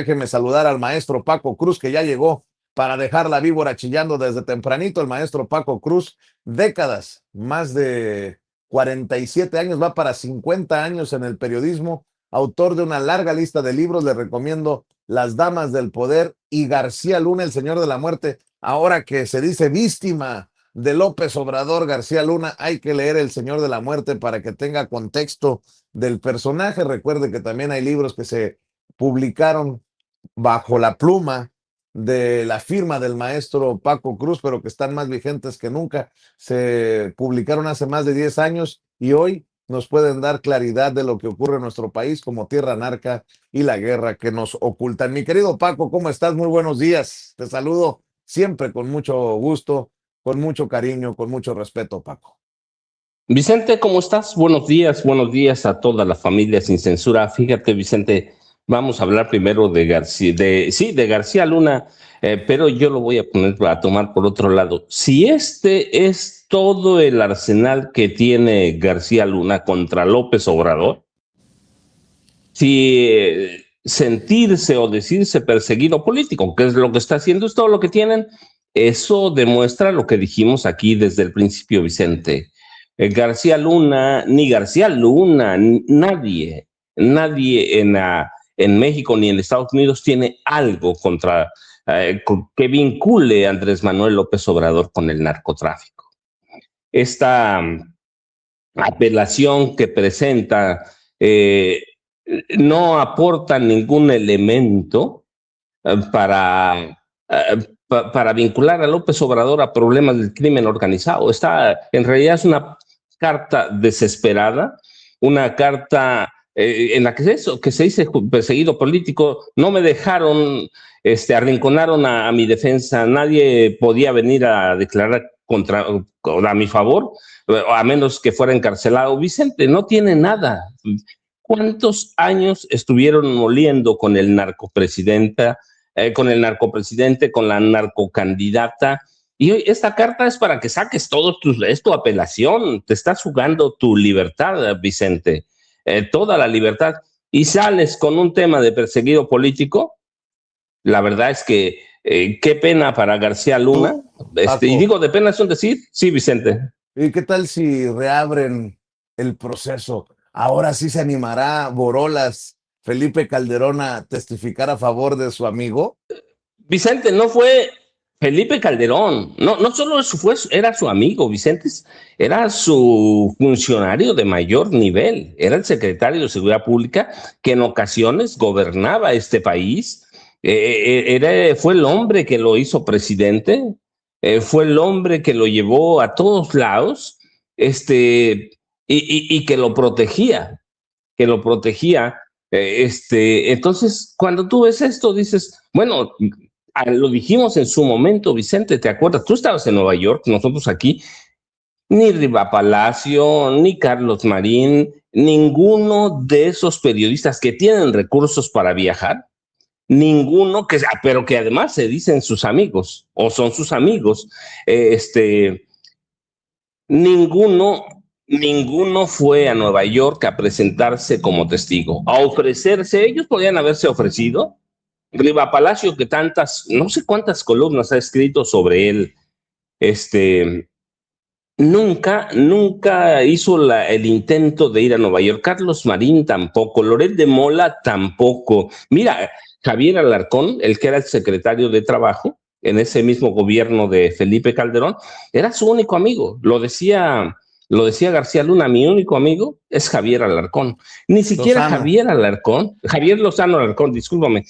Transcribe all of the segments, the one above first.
Déjeme saludar al maestro Paco Cruz, que ya llegó para dejar la víbora chillando desde tempranito. El maestro Paco Cruz, décadas, más de 47 años, va para 50 años en el periodismo, autor de una larga lista de libros. Le recomiendo Las Damas del Poder y García Luna, el Señor de la Muerte. Ahora que se dice víctima de López Obrador, García Luna, hay que leer El Señor de la Muerte para que tenga contexto del personaje. Recuerde que también hay libros que se publicaron bajo la pluma de la firma del maestro Paco Cruz, pero que están más vigentes que nunca. Se publicaron hace más de 10 años y hoy nos pueden dar claridad de lo que ocurre en nuestro país como tierra narca y la guerra que nos ocultan. Mi querido Paco, ¿cómo estás? Muy buenos días. Te saludo siempre con mucho gusto, con mucho cariño, con mucho respeto, Paco. Vicente, ¿cómo estás? Buenos días a toda la familia sin censura. Fíjate, Vicente, vamos a hablar primero de García Luna, pero yo lo voy a tomar por otro lado. Si este es todo el arsenal que tiene García Luna contra López Obrador, si sentirse o decirse perseguido político, que es lo que está haciendo, es todo lo que tienen, eso demuestra lo que dijimos aquí desde el principio, Vicente. García Luna, nadie en México ni en Estados Unidos tiene algo contra que vincule a Andrés Manuel López Obrador con el narcotráfico. Esta apelación que presenta no aporta ningún elemento para vincular a López Obrador a problemas del crimen organizado. En realidad es una carta desesperada, una carta en la que se dice perseguido político. No me dejaron, arrinconaron a mi defensa, nadie podía venir a declarar a mi favor, a menos que fuera encarcelado. Vicente, no tiene nada. ¿Cuántos años estuvieron moliendo con el narcopresidente, con la narcocandidata? Y hoy esta carta es para que saques es tu apelación, te estás jugando tu libertad, Vicente, toda la libertad, y sales con un tema de perseguido político. La verdad es que qué pena para García Luna, y digo de pena es un decir, sí, Vicente. ¿Y qué tal si reabren el proceso? Ahora sí se animará Borolas, Felipe Calderón, a testificar a favor de su amigo. Vicente, no fue Felipe Calderón, no solo era su amigo, Vicente, era su funcionario de mayor nivel, era el secretario de Seguridad Pública que en ocasiones gobernaba este país, fue el hombre que lo hizo presidente, fue el hombre que lo llevó a todos lados, y que lo protegía, entonces cuando tú ves esto dices, bueno, lo dijimos en su momento, Vicente, ¿te acuerdas? Tú estabas en Nueva York, nosotros aquí, ni Riva Palacio, ni Carlos Marín, ninguno de esos periodistas que tienen recursos para viajar, ninguno pero que además se dicen sus amigos, o son sus amigos, ninguno fue a Nueva York a presentarse como testigo, a ofrecerse. Ellos podían haberse ofrecido. Riva Palacio, que no sé cuántas columnas ha escrito sobre él, nunca hizo el intento de ir a Nueva York. Carlos Marín tampoco, Loret de Mola tampoco. Mira, Javier Alarcón, el que era el secretario de Trabajo en ese mismo gobierno de Felipe Calderón, era su único amigo. Lo decía García Luna, mi único amigo es Javier Alarcón. Ni siquiera Javier Lozano Alarcón, discúlpame.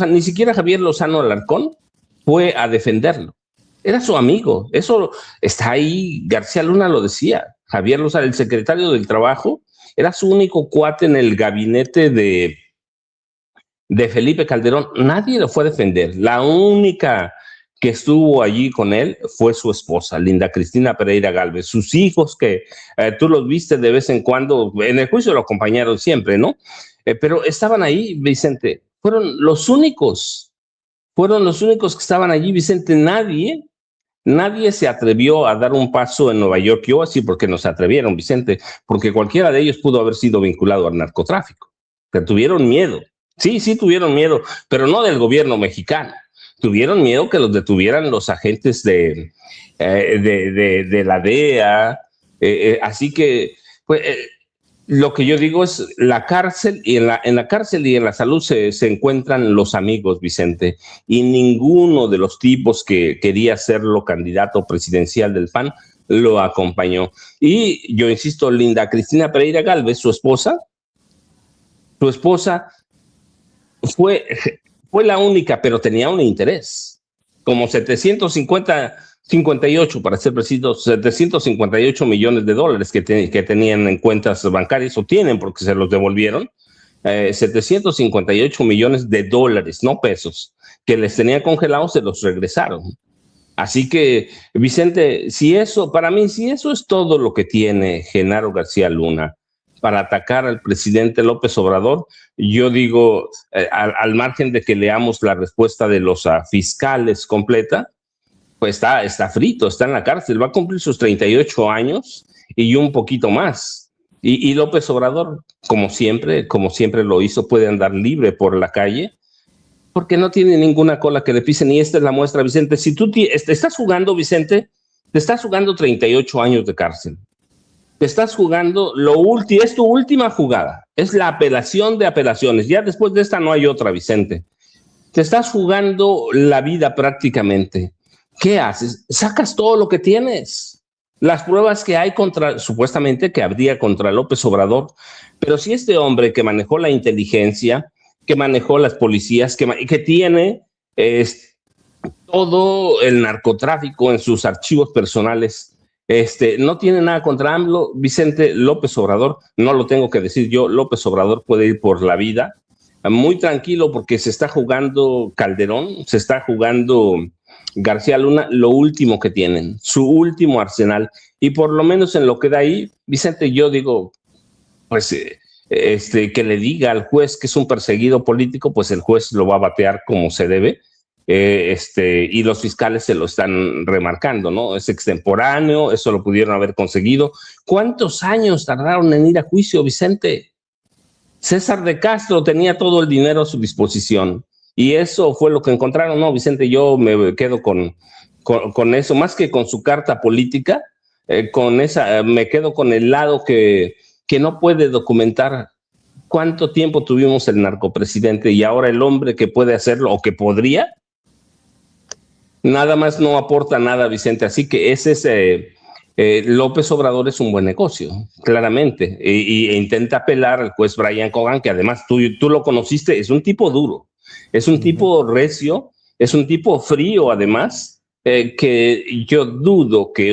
Ni siquiera Javier Lozano Alarcón fue a defenderlo. Era su amigo. Eso está ahí. García Luna lo decía. Javier Lozano, el secretario del Trabajo, era su único cuate en el gabinete de Felipe Calderón. Nadie lo fue a defender. La única que estuvo allí con él fue su esposa, Linda Cristina Pereira Gálvez. Sus hijos, que tú los viste de vez en cuando, en el juicio lo acompañaron siempre, ¿no? Pero estaban ahí, Vicente. Fueron los únicos que estaban allí, Vicente. Nadie se atrevió a dar un paso en Nueva York. Yo así porque no se atrevieron, Vicente, porque cualquiera de ellos pudo haber sido vinculado al narcotráfico, pero tuvieron miedo. Sí, sí tuvieron miedo, pero no del gobierno mexicano. Tuvieron miedo que los detuvieran los agentes de la DEA. Así que, pues, lo que yo digo es la cárcel, y en la cárcel y en la salud se encuentran los amigos, Vicente, y ninguno de los tipos que quería serlo candidato presidencial del PAN lo acompañó. Y yo insisto, Linda Cristina Pereira Gálvez, su esposa fue, fue la única, pero tenía un interés. Como 758, para ser preciso, 758 millones de dólares que tenían en cuentas bancarias, o tienen porque se los devolvieron, 758 millones de dólares, no pesos, que les tenían congelados, se los regresaron. Así que, Vicente, para mí, si eso es todo lo que tiene Genaro García Luna para atacar al presidente López Obrador, yo digo, al margen de que leamos la respuesta de los fiscales completa, pues está frito, está en la cárcel, va a cumplir sus 38 años y un poquito más. Y López Obrador, como siempre lo hizo, puede andar libre por la calle, porque no tiene ninguna cola que le pisen, y esta es la muestra, Vicente. Si tú estás jugando, Vicente, te estás jugando 38 años de cárcel. Te estás jugando es tu última jugada, es la apelación de apelaciones. Ya después de esta no hay otra, Vicente. Te estás jugando la vida prácticamente. ¿Qué haces? Sacas todo lo que tienes. Las pruebas que hay supuestamente que habría contra López Obrador. Pero si este hombre que manejó la inteligencia, que manejó las policías, que tiene todo el narcotráfico en sus archivos personales, no tiene nada contra AMLO, Vicente, López Obrador, no lo tengo que decir yo, López Obrador puede ir por la vida muy tranquilo, porque se está jugando Calderón, se está jugando García Luna, lo último que tienen, su último arsenal. Y por lo menos en lo que da ahí, Vicente, yo digo, pues que le diga al juez que es un perseguido político, pues el juez lo va a batear como se debe. Y los fiscales se lo están remarcando, ¿no? Es extemporáneo, eso lo pudieron haber conseguido. ¿Cuántos años tardaron en ir a juicio, Vicente? César de Castro tenía todo el dinero a su disposición, y eso fue lo que encontraron. No, Vicente, yo me quedo con eso, más que con su carta política, me quedo con el lado que no puede documentar cuánto tiempo tuvimos el narcopresidente, y ahora el hombre que puede hacerlo, o que podría, nada más no aporta nada, Vicente. Así que López Obrador es un buen negocio, claramente, e intenta apelar al juez Brian Cogan, que además tú lo conociste, es un tipo duro, es un tipo recio, es un tipo frío, además, que yo dudo que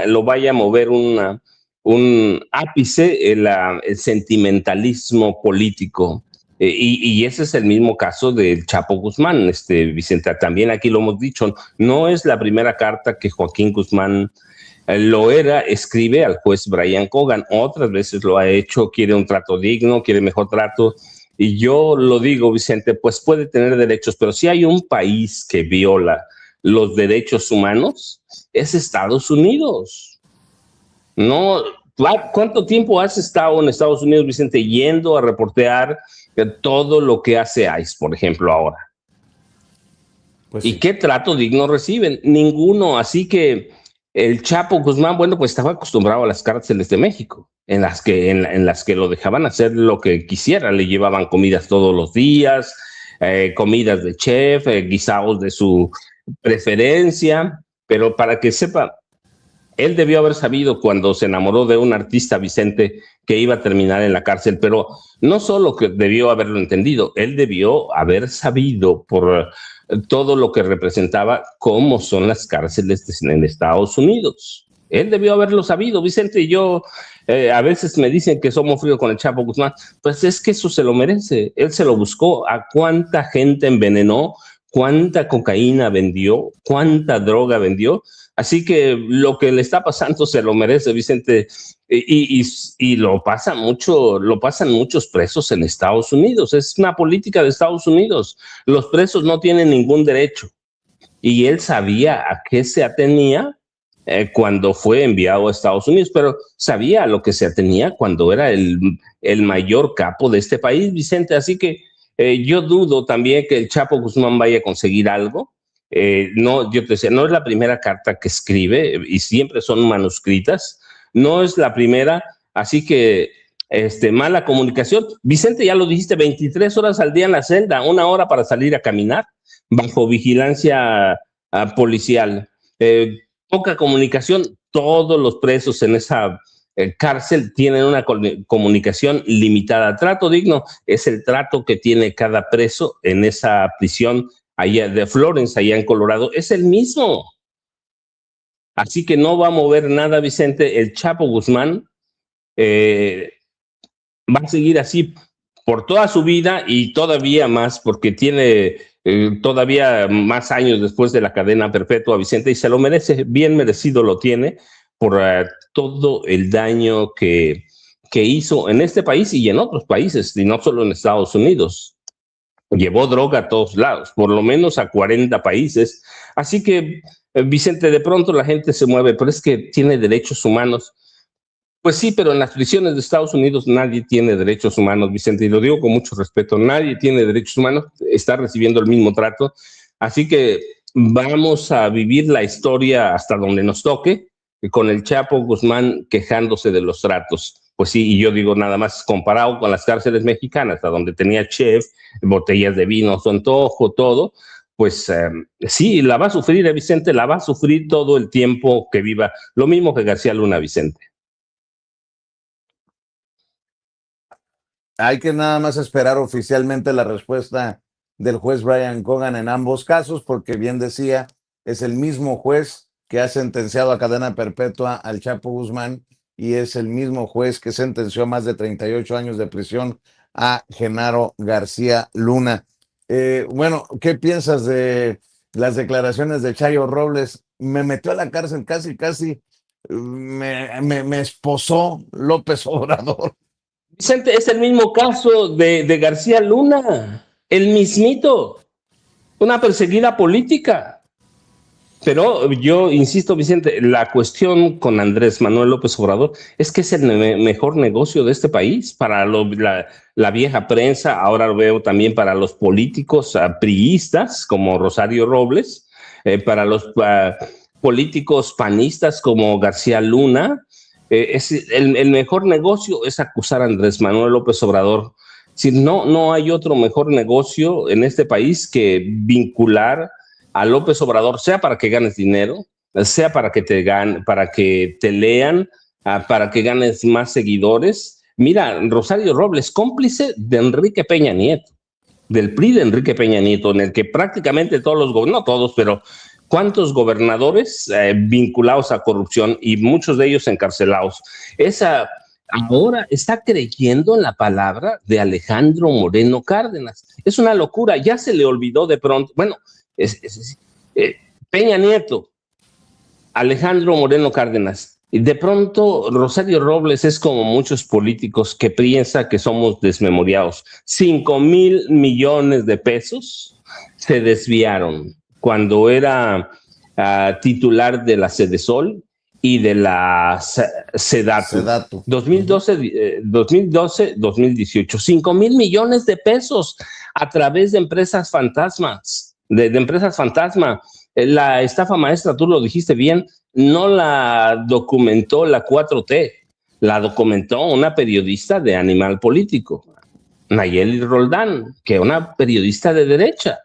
lo vaya a mover un ápice el sentimentalismo político. Y ese es el mismo caso del Chapo Guzmán, Vicente. También aquí lo hemos dicho, no es la primera carta que Joaquín Guzmán escribe al juez Brian Cogan, otras veces lo ha hecho, quiere un trato digno, quiere mejor trato, y yo lo digo, Vicente, pues puede tener derechos, pero si hay un país que viola los derechos humanos, es Estados Unidos. No, ¿cuánto tiempo has estado en Estados Unidos, Vicente, yendo a reportear todo lo que hace ICE, por ejemplo, ahora? Pues ¿y sí, qué trato digno reciben? Ninguno. Así que el Chapo Guzmán, bueno, pues estaba acostumbrado a las cárceles de México, en las que lo dejaban hacer lo que quisiera. Le llevaban comidas todos los días, comidas de chef, guisados de su preferencia. Pero para que sepa, él debió haber sabido, cuando se enamoró de un artista, Vicente, que iba a terminar en la cárcel. Pero no solo que debió haberlo entendido, él debió haber sabido, por todo lo que representaba, cómo son las cárceles en Estados Unidos. Él debió haberlo sabido, Vicente. Y yo, a veces me dicen que somos fríos con el Chapo Guzmán, pues es que eso se lo merece. Él se lo buscó. ¿A cuánta gente envenenó? ¿Cuánta cocaína vendió? ¿Cuánta droga vendió? Así que lo que le está pasando se lo merece, Vicente. Y lo pasan muchos presos en Estados Unidos. Es una política de Estados Unidos. Los presos no tienen ningún derecho. Y él sabía a qué se atenía cuando fue enviado a Estados Unidos, pero sabía a lo que se atenía cuando era el mayor capo de este país, Vicente. Así que Yo dudo también que el Chapo Guzmán vaya a conseguir algo. No, yo te decía, no es la primera carta que escribe y siempre son manuscritas. No es la primera, así que mala comunicación. Vicente, ya lo dijiste, 23 horas al día en la celda, 1 hora para salir a caminar bajo vigilancia policial. Poca comunicación. Todos los presos en esa cárcel tienen una comunicación limitada. Trato digno es el trato que tiene cada preso en esa prisión allá de Florence, allá en Colorado. Es el mismo. Así que no va a mover nada, Vicente. El Chapo Guzmán va a seguir así por toda su vida y todavía más, porque tiene todavía más años después de la cadena perpetua, Vicente, y se lo merece, bien merecido lo tiene por todo el daño que hizo en este país y en otros países, y no solo en Estados Unidos. Llevó droga a todos lados, por lo menos a 40 países. Así que, Vicente, de pronto la gente se mueve, pero es que tiene derechos humanos. Pues sí, pero en las prisiones de Estados Unidos nadie tiene derechos humanos, Vicente, y lo digo con mucho respeto, nadie tiene derechos humanos, está recibiendo el mismo trato. Así que vamos a vivir la historia hasta donde nos toque, con el Chapo Guzmán quejándose de los tratos. Pues sí, y yo digo nada más comparado con las cárceles mexicanas, a donde tenía chef, botellas de vino, su antojo, todo, pues sí, la va a sufrir, Vicente, la va a sufrir todo el tiempo que viva. Lo mismo que García Luna, Vicente. Hay que nada más esperar oficialmente la respuesta del juez Brian Cogan en ambos casos, porque bien decía, es el mismo juez que ha sentenciado a cadena perpetua al Chapo Guzmán y es el mismo juez que sentenció a más de 38 años de prisión a Genaro García Luna. Bueno, ¿qué piensas de las declaraciones de Chayo Robles? Me metió a la cárcel, casi me esposó López Obrador. Vicente, es el mismo caso de García Luna, el mismito, una perseguida política. Pero yo insisto, Vicente, la cuestión con Andrés Manuel López Obrador es que es el mejor negocio de este país para la vieja prensa. Ahora lo veo también para los políticos priistas como Rosario Robles, para los políticos panistas como García Luna. Es el mejor negocio es acusar a Andrés Manuel López Obrador. Si no hay otro mejor negocio en este país que vincular a López Obrador, sea para que ganes dinero, sea para que te lean, para que ganes más seguidores. Mira, Rosario Robles, cómplice de Enrique Peña Nieto, del PRI de Enrique Peña Nieto, en el que prácticamente todos los gobernadores, no todos, pero ¿cuántos gobernadores vinculados a corrupción y muchos de ellos encarcelados? Ahora está creyendo en la palabra de Alejandro Moreno Cárdenas. Es una locura, ya se le olvidó de pronto. Bueno, Peña Nieto, Alejandro Moreno Cárdenas, y de pronto Rosario Robles es como muchos políticos que piensa que somos desmemoriados. 5,000 millones de pesos se desviaron cuando era titular de la Sedesol y de la Sedatu. 2012, 2018, 5,000 millones de pesos a través de empresas fantasmas. De empresas fantasma. La estafa maestra, tú lo dijiste bien, no la documentó la 4T, la documentó una periodista de Animal Político, Nayeli Roldán, que es una periodista de derecha.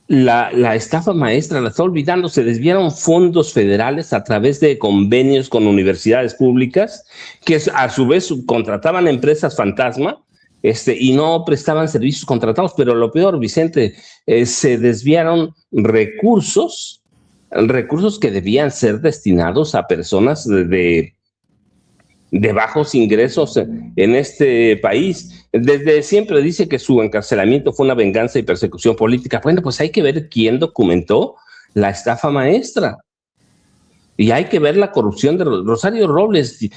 La estafa maestra la está olvidando, se desviaron fondos federales a través de convenios con universidades públicas que a su vez subcontrataban empresas fantasma y no prestaban servicios contratados, pero lo peor, Vicente, se desviaron recursos que debían ser destinados a personas de bajos ingresos en este país. Desde siempre dice que su encarcelamiento fue una venganza y persecución política. Bueno, pues hay que ver quién documentó la estafa maestra. Y hay que ver la corrupción de Rosario Robles.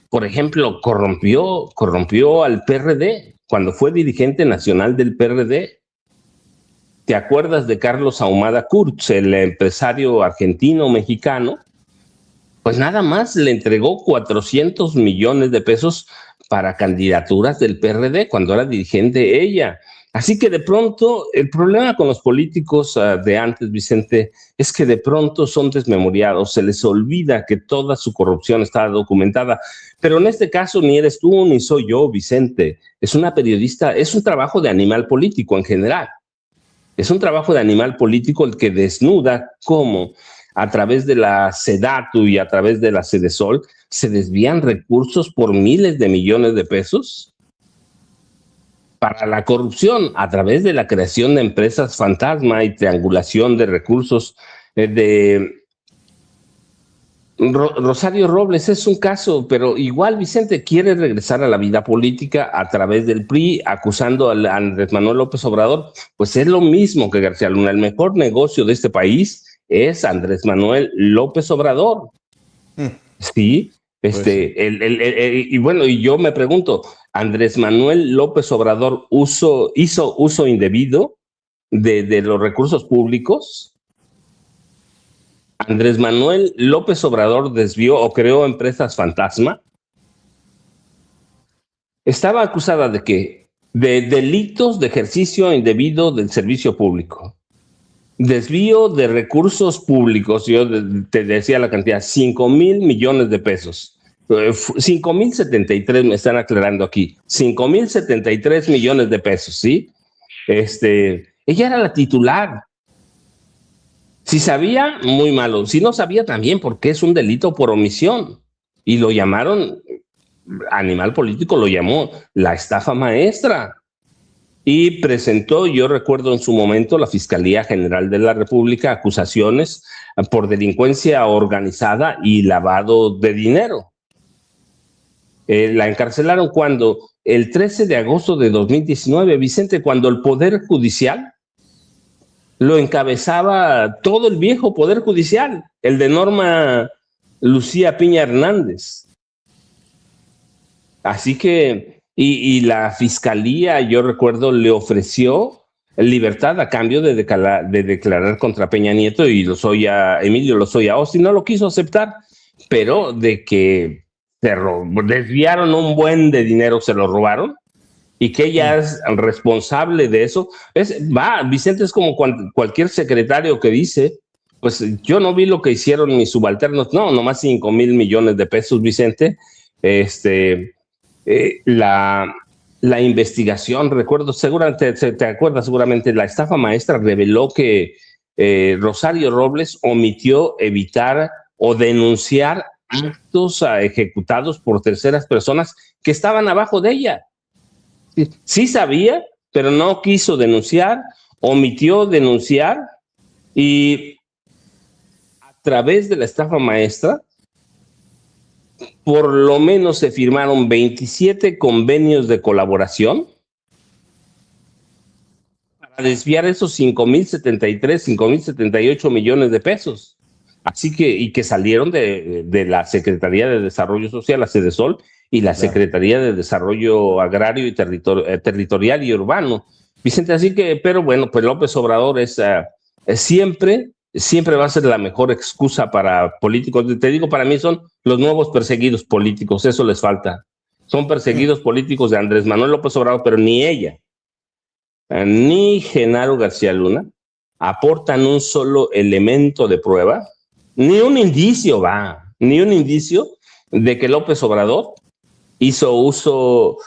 Por ejemplo, corrompió al PRD cuando fue dirigente nacional del PRD. ¿Te acuerdas de Carlos Ahumada Kurz, el empresario argentino-mexicano? Pues nada más le entregó 400 millones de pesos para candidaturas del PRD cuando era dirigente ella. Así que de pronto el problema con los políticos de antes, Vicente, es que de pronto son desmemoriados, se les olvida que toda su corrupción está documentada. Pero en este caso ni eres tú ni soy yo, Vicente. Es una periodista, es un trabajo de animal político en general. Es un trabajo de animal político el que desnuda cómo a través de la SEDATU y a través de la Sedesol se desvían recursos por miles de millones de pesos para la corrupción a través de la creación de empresas fantasma y triangulación de recursos Rosario Robles es un caso, pero igual Vicente quiere regresar a la vida política a través del PRI, acusando a Andrés Manuel López Obrador. Pues es lo mismo que García Luna. El mejor negocio de este país es Andrés Manuel López Obrador. Sí, Pues sí. y bueno, y yo me pregunto, ¿Andrés Manuel López Obrador hizo uso indebido de los recursos públicos? ¿Andrés Manuel López Obrador desvió o creó empresas fantasma? Estaba acusada de qué? De delitos de ejercicio indebido del servicio público. Desvío de recursos públicos, yo te decía la cantidad, 5,000 millones de pesos. 5,073 me están aclarando aquí. 5,073 millones de pesos, ¿sí? Ella era la titular. Si sabía, muy malo. Si no sabía, también, porque es un delito por omisión. Y lo llamaron, Animal Político lo llamó la estafa maestra. Y presentó, yo recuerdo en su momento, la Fiscalía General de la República acusaciones por delincuencia organizada y lavado de dinero. La encarcelaron cuando, el 13 de agosto de 2019, Vicente, cuando el Poder Judicial lo encabezaba todo el viejo Poder Judicial, el de Norma Lucía Piña Hernández. Así que, y la Fiscalía, yo recuerdo, le ofreció libertad a cambio de declarar contra Peña Nieto y Emilio Lozoya Austin no lo quiso aceptar, pero de que desviaron un buen de dinero, se lo robaron, y que ella es responsable de eso. Vicente es como cualquier secretario que dice, pues yo no vi lo que hicieron mis subalternos, no, nomás 5,000 millones de pesos, Vicente. La investigación, recuerdo, seguramente, te acuerdas seguramente, la estafa maestra reveló que Rosario Robles omitió evitar o denunciar actos ejecutados por terceras personas que estaban abajo de ella. Sí sabía, pero no quiso denunciar, omitió denunciar y a través de la estafa maestra, por lo menos se firmaron 27 convenios de colaboración para desviar esos 5,078 millones de pesos. Así que, y que salieron de la Secretaría de Desarrollo Social, la Sedesol, y la Secretaría de Desarrollo Agrario y Territorial y Urbano. Vicente, así que, pero bueno, pues López Obrador es siempre va a ser la mejor excusa para políticos. Te digo, para mí son los nuevos perseguidos políticos, eso les falta. Son perseguidos políticos de Andrés Manuel López Obrador, pero ni ella, ni Genaro García Luna aportan un solo elemento de prueba, ni un indicio de que López Obrador hizo uso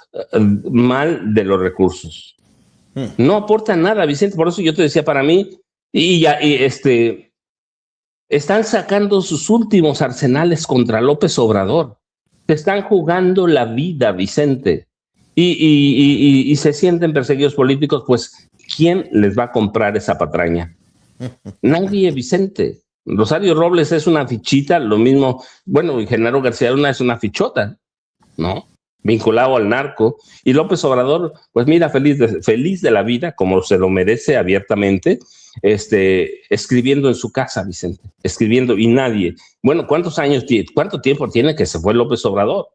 mal de los recursos. No aporta nada, Vicente. Por eso yo te decía, para mí, están sacando sus últimos arsenales contra López Obrador. Se están jugando la vida, Vicente. Y se sienten perseguidos políticos, pues, ¿quién les va a comprar esa patraña? Nadie, Vicente. Rosario Robles es una fichita, lo mismo, bueno, y Genaro García Luna es una fichota, ¿no? Vinculado al narco. Y López Obrador, pues mira, feliz de la vida, como se lo merece abiertamente, escribiendo en su casa, Vicente, escribiendo, y nadie. Bueno, cuánto tiempo tiene que se fue López Obrador?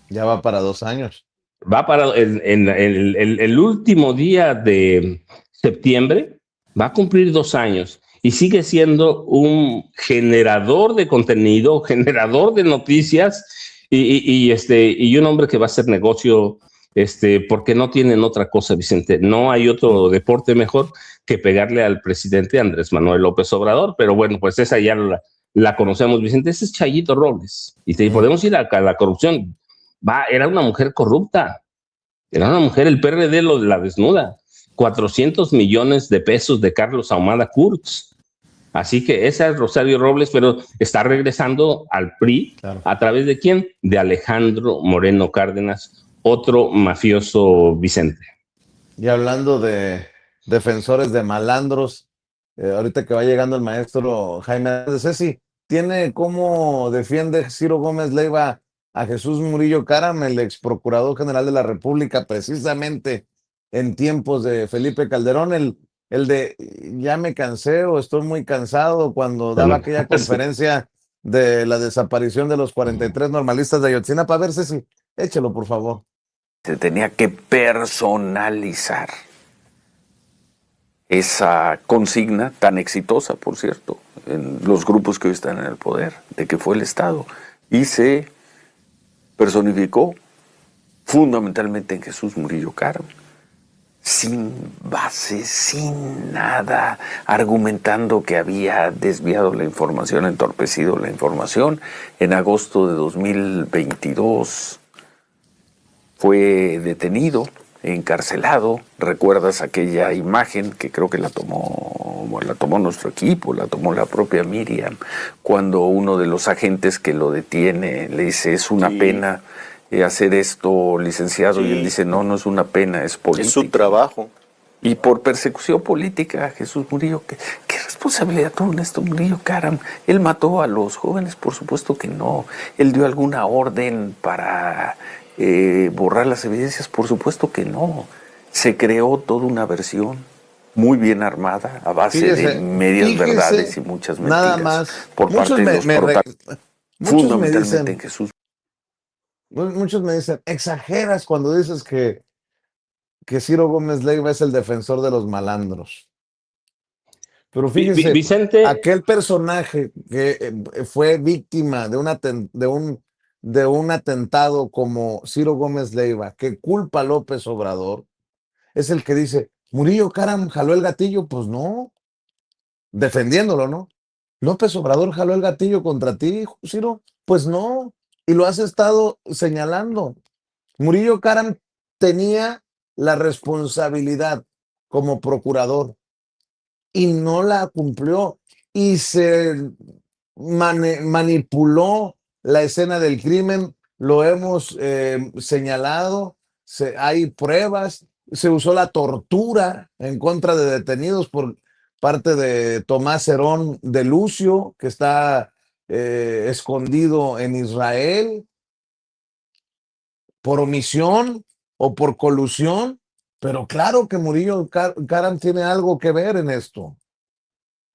Ya va para 2 años. Va para el último día de septiembre, va a cumplir 2 años. Y sigue siendo un generador de contenido, generador de noticias, Y un hombre que va a hacer negocio, porque no tienen otra cosa, Vicente. No hay otro deporte mejor que pegarle al presidente Andrés Manuel López Obrador, pero bueno, pues esa ya la conocemos, Vicente. Ese es Chayito Robles. Y podemos ir a la corrupción. Era una mujer corrupta. Era una mujer, el PRD la desnuda. 400 millones de pesos de Carlos Ahumada Kurtz. Así que esa es Rosario Robles, pero está regresando al PRI. Claro. ¿A través de quién? De Alejandro Moreno Cárdenas, otro mafioso, Vicente. Y hablando de defensores de malandros, ahorita que va llegando el maestro Jaime de Ceci, ¿tiene cómo defiende Ciro Gómez Leiva a Jesús Murillo Caram, el ex procurador general de la República, precisamente en tiempos de Felipe Calderón, el de ya me cansé o estoy muy cansado, cuando daba aquella conferencia de la desaparición de los 43 normalistas de Ayotzinapa? A ver, Ceci, échelo, por favor. Se tenía que personalizar esa consigna tan exitosa, por cierto, en los grupos que hoy están en el poder, de que fue el Estado, y se personificó fundamentalmente en Jesús Murillo Caram, sin base, sin nada, argumentando que había desviado la información, entorpecido la información. En agosto de 2022 fue detenido, encarcelado. ¿Recuerdas aquella imagen que creo que la tomó nuestro equipo, la tomó la propia Miriam, cuando uno de los agentes que lo detiene le dice, es una pena hacer esto, licenciado, y él dice, no es una pena, es política. Es su trabajo. Y por persecución política, Jesús Murillo, ¿qué responsabilidad tuvo Néstor Murillo Caram? ¿Él mató a los jóvenes? Por supuesto que no. ¿Él dio alguna orden para borrar las evidencias? Por supuesto que no. Se creó toda una versión muy bien armada, a base de medias verdades y muchas mentiras. Nada más. Por parte de los protagonistas, fundamentalmente en Jesús. Muchos me dicen, exageras cuando dices que Ciro Gómez Leiva es el defensor de los malandros. Pero fíjense, Vicente, aquel personaje que fue víctima de un atentado como Ciro Gómez Leiva, que culpa a López Obrador, es el que dice, Murillo Caram jaló el gatillo. Pues no, defendiéndolo, ¿no? López Obrador jaló el gatillo contra ti, Ciro. Pues no, y lo has estado señalando. Murillo Caram tenía la responsabilidad como procurador y no la cumplió, y se manipuló la escena del crimen. Lo hemos señalado, hay pruebas, se usó la tortura en contra de detenidos por parte de Tomás Herón de Lucio, que está escondido en Israel, por omisión o por colusión. Pero claro que Murillo Caram tiene algo que ver en esto.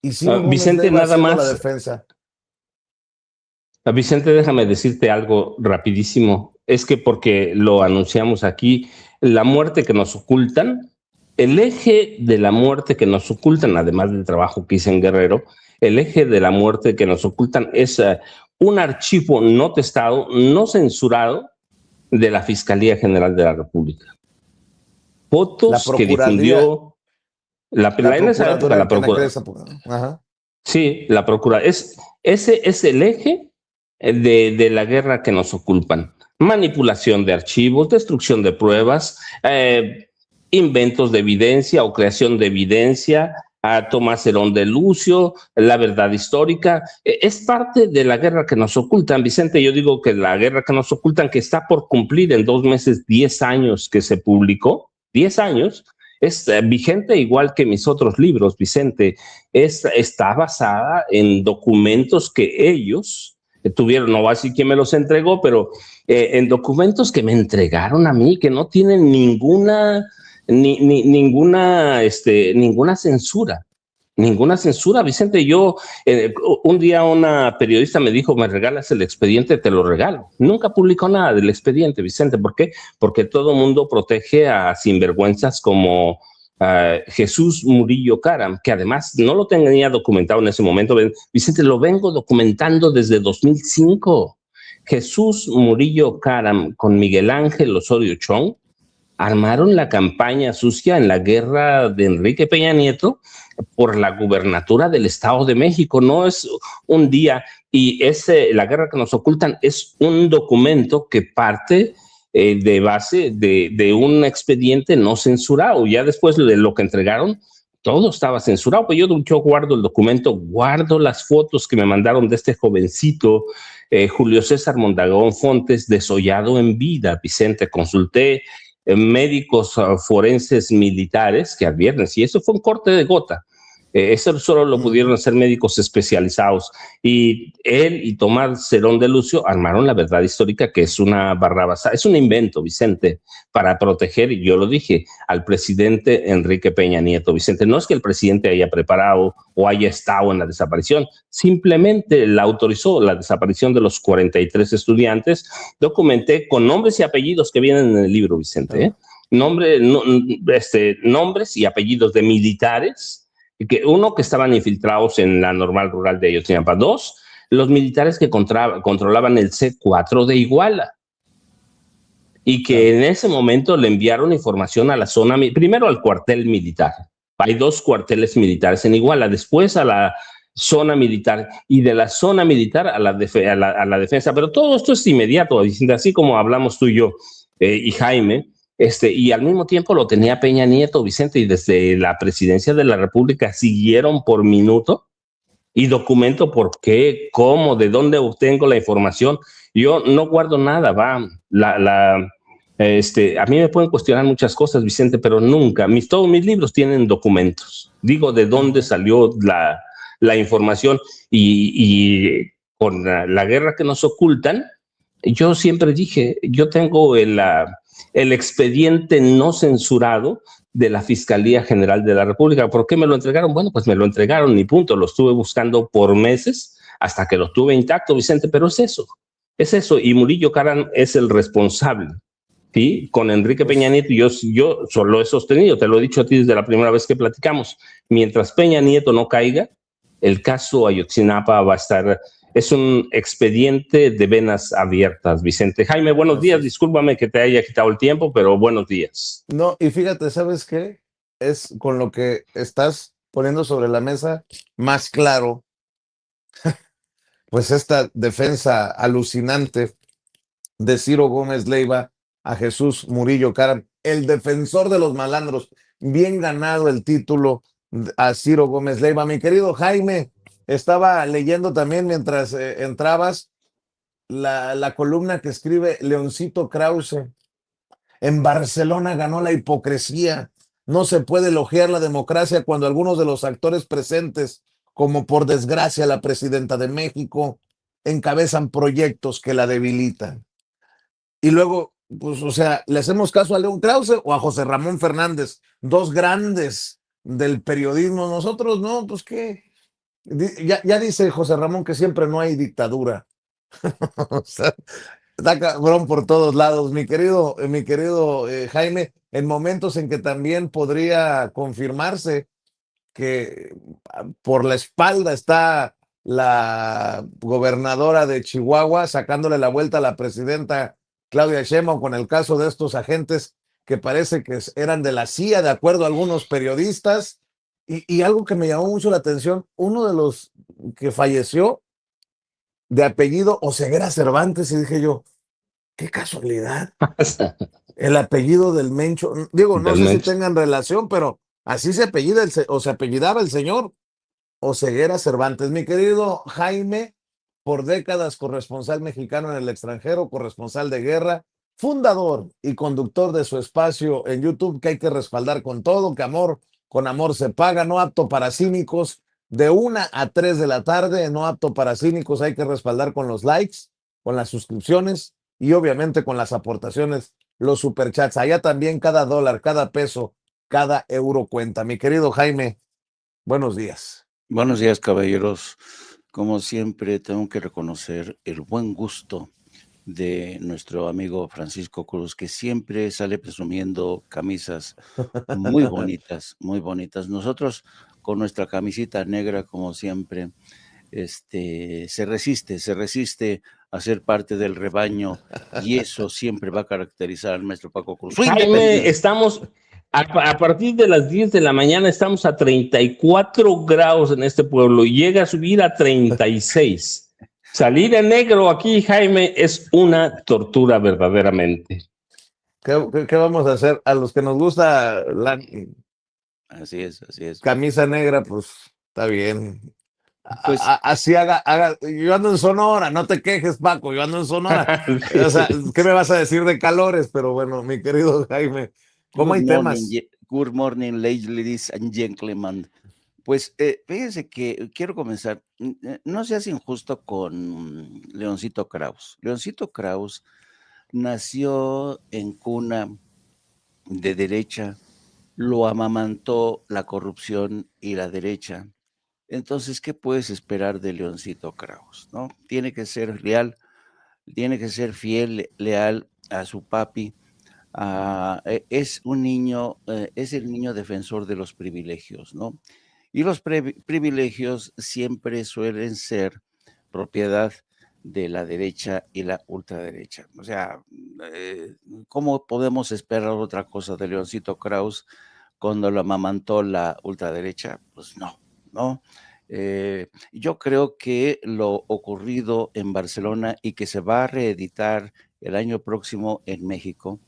Y Ciro Gómez Vicente, Leiva nada más. La defensa. Vicente, déjame decirte algo rapidísimo. Es que porque lo anunciamos aquí, la muerte que nos ocultan, el eje de la muerte que nos ocultan, además del trabajo que hice en Guerrero, el eje de la muerte que nos ocultan es un archivo no testado, no censurado, de la Fiscalía General de la República. Fotos que difundió la Procuraduría. Sí, la Procuraduría. Ese es el eje de la guerra que nos ocultan. Manipulación de archivos, destrucción de pruebas, inventos de evidencia o creación de evidencia, a Tomás Herón de Lucio, la verdad histórica. Es parte de la guerra que nos ocultan, Vicente. Yo digo que la guerra que nos ocultan, que está por cumplir en 2 meses 10 años que se publicó, 10 años, es vigente igual que mis otros libros, Vicente. Está basada en documentos que ellos tuvieron, no va a decir quién me los entregó, pero en documentos que me entregaron a mí, que no tienen ninguna censura. Ninguna censura, Vicente. Yo, un día una periodista me dijo, ¿me regalas el expediente? Te lo regalo. Nunca publicó nada del expediente, Vicente. ¿Por qué? Porque todo mundo protege a sinvergüenzas como Jesús Murillo Caram, que además no lo tenía documentado en ese momento. Vicente, lo vengo documentando desde 2005. Jesús Murillo Caram con Miguel Ángel Osorio Chong armaron la campaña sucia en la guerra de Enrique Peña Nieto por la gubernatura del Estado de México. No es un día, y la guerra que nos ocultan es un documento que parte de base de un expediente no censurado. Ya después de lo que entregaron, todo estaba censurado. Pues yo guardo el documento, guardo las fotos que me mandaron de este jovencito, Julio César Mondragón Fontes, desollado en vida. Vicente, consulté médicos forenses militares que advierten, si eso fue un corte de gota, eso solo lo pudieron hacer médicos especializados. Y él y Tomás Cerón de Lucio armaron la verdad histórica, que es una barrabasada, es un invento, Vicente, para proteger, y yo lo dije, al presidente Enrique Peña Nieto. Vicente, no es que el presidente haya preparado o haya estado en la desaparición, simplemente la autorizó la desaparición de los 43 estudiantes. Documenté con nombres y apellidos que vienen en el libro, Vicente, nombres y apellidos de militares, uno, que estaban infiltrados en la normal rural de Ayotzinapa; dos, los militares que controlaban el C4 de Iguala, y que en ese momento le enviaron información a la zona, primero al cuartel militar. Hay 2 cuarteles militares en Iguala, después a la zona militar, y de la zona militar a la defensa. Pero todo esto es inmediato, así como hablamos tú y yo, y Jaime. Y al mismo tiempo lo tenía Peña Nieto, Vicente, y desde la presidencia de la República siguieron por minuto, y documento por qué, cómo, de dónde obtengo la información. Yo no guardo nada, a mí me pueden cuestionar muchas cosas, Vicente, pero nunca, todos mis libros tienen documentos. Digo de dónde salió la información, y con la guerra que nos ocultan, yo siempre dije, yo tengo el expediente no censurado de la Fiscalía General de la República. ¿Por qué me lo entregaron? Bueno, pues me lo entregaron y punto. Lo estuve buscando por meses hasta que lo tuve intacto, Vicente, pero es eso. Y Murillo Caram es el responsable, ¿sí? Con Enrique Peña Nieto, yo solo he sostenido, te lo he dicho a ti desde la primera vez que platicamos, mientras Peña Nieto no caiga, el caso Ayotzinapa va a estar. Es un expediente de venas abiertas, Vicente. Jaime, buenos días. Discúlpame que te haya quitado el tiempo, pero buenos días. No, y fíjate, ¿sabes qué? Es con lo que estás poniendo sobre la mesa más claro, pues esta defensa alucinante de Ciro Gómez Leiva a Jesús Murillo Caram, el defensor de los malandros. Bien ganado el título a Ciro Gómez Leiva. Mi querido Jaime, estaba leyendo también mientras entrabas la columna que escribe Leoncito Krause. En Barcelona ganó la hipocresía. No se puede elogiar la democracia cuando algunos de los actores presentes, como por desgracia la presidenta de México, encabezan proyectos que la debilitan. Y luego, pues, o sea, ¿le hacemos caso a León Krause o a José Ramón Fernández? 2 grandes del periodismo. Nosotros no, pues qué. Ya dice José Ramón que siempre no hay dictadura. O sea, está cabrón por todos lados, mi querido Jaime, en momentos en que también podría confirmarse que por la espalda está la gobernadora de Chihuahua sacándole la vuelta a la presidenta Claudia Sheinbaum con el caso de estos agentes que parece que eran de la CIA, de acuerdo a algunos periodistas. Y algo que me llamó mucho la atención, uno de los que falleció de apellido Oseguera Cervantes, y dije yo, qué casualidad. El apellido del Mencho, digo, no sé si tengan relación, pero así se apellida o se apellidaba el señor Oseguera Cervantes. Mi querido Jaime, por décadas corresponsal mexicano en el extranjero, corresponsal de guerra, fundador y conductor de su espacio en YouTube, que hay que respaldar con todo, que con amor se paga, no apto para cínicos, de 1 a 3 de la tarde, no apto para cínicos, hay que respaldar con los likes, con las suscripciones y obviamente con las aportaciones, los superchats. Allá también cada dólar, cada peso, cada euro cuenta. Mi querido Jaime, buenos días. Buenos días, caballeros. Como siempre, tengo que reconocer el buen gusto de nuestro amigo Francisco Cruz, que siempre sale presumiendo camisas muy bonitas, muy bonitas. Nosotros con nuestra camisita negra, como siempre, se resiste a ser parte del rebaño, y eso siempre va a caracterizar al maestro Paco Cruz. Soy Jaime, independiente. estamos a partir de las 10 de la mañana, estamos a 34 grados en este pueblo y llega a subir a 36. Salir en negro aquí, Jaime, es una tortura verdaderamente. ¿Qué vamos a hacer? A los que nos gusta la Así es, así es. camisa negra, pues está bien. Pues Así haga. Yo ando en Sonora, no te quejes, Paco, yo ando en Sonora. Sí. O sea, ¿qué me vas a decir de calores? Pero bueno, mi querido Jaime, ¿cómo hay temas? Good morning, ladies and gentlemen. Pues fíjense que quiero comenzar, no seas injusto con Leoncito Krauss. Leoncito Krauss nació en cuna de derecha, lo amamantó la corrupción y la derecha. Entonces, ¿qué puedes esperar de Leoncito Krauss, no? Tiene que ser leal, tiene que ser fiel, leal a su papi. Es un niño, es el niño defensor de los privilegios, ¿no? Y los privilegios siempre suelen ser propiedad de la derecha y la ultraderecha. O sea, ¿cómo podemos esperar otra cosa de Leoncito Krauss cuando lo amamantó la ultraderecha? Pues no, ¿no? Yo creo que lo ocurrido en Barcelona y que se va a reeditar el año próximo en México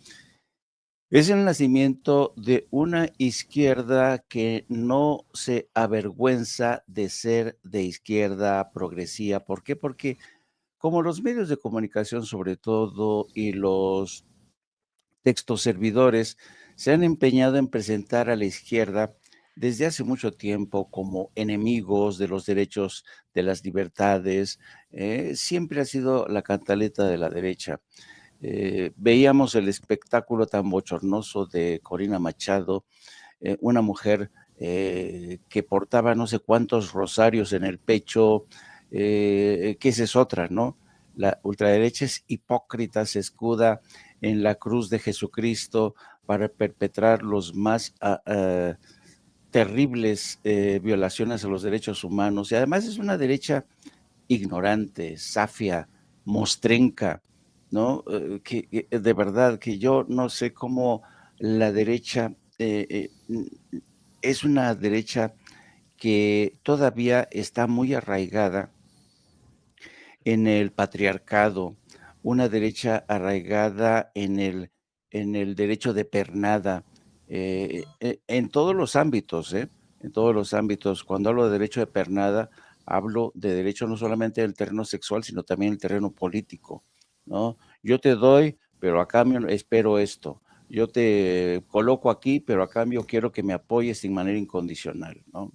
es el nacimiento de una izquierda que no se avergüenza de ser de izquierda progresiva. ¿Por qué? Porque como los medios de comunicación sobre todo y los textos servidores se han empeñado en presentar a la izquierda desde hace mucho tiempo como enemigos de los derechos, de las libertades, siempre ha sido la cantaleta de la derecha. Veíamos el espectáculo tan bochornoso de Corina Machado, una mujer que portaba no sé cuántos rosarios en el pecho, que esa es otra, ¿no? La ultraderecha es hipócrita, se escuda en la cruz de Jesucristo para perpetrar los más terribles violaciones a los derechos humanos, y además es una derecha ignorante, safia, mostrenca, ¿no? Que de verdad que yo no sé cómo la derecha es una derecha que todavía está muy arraigada en el patriarcado, una derecha arraigada en el derecho de pernada, en todos los ámbitos, en todos los ámbitos. Cuando hablo de derecho de pernada, hablo de derecho no solamente del terreno sexual, sino también el terreno político, ¿no? Yo te doy, pero a cambio espero esto. Yo te coloco aquí, pero a cambio quiero que me apoyes de manera incondicional, ¿no?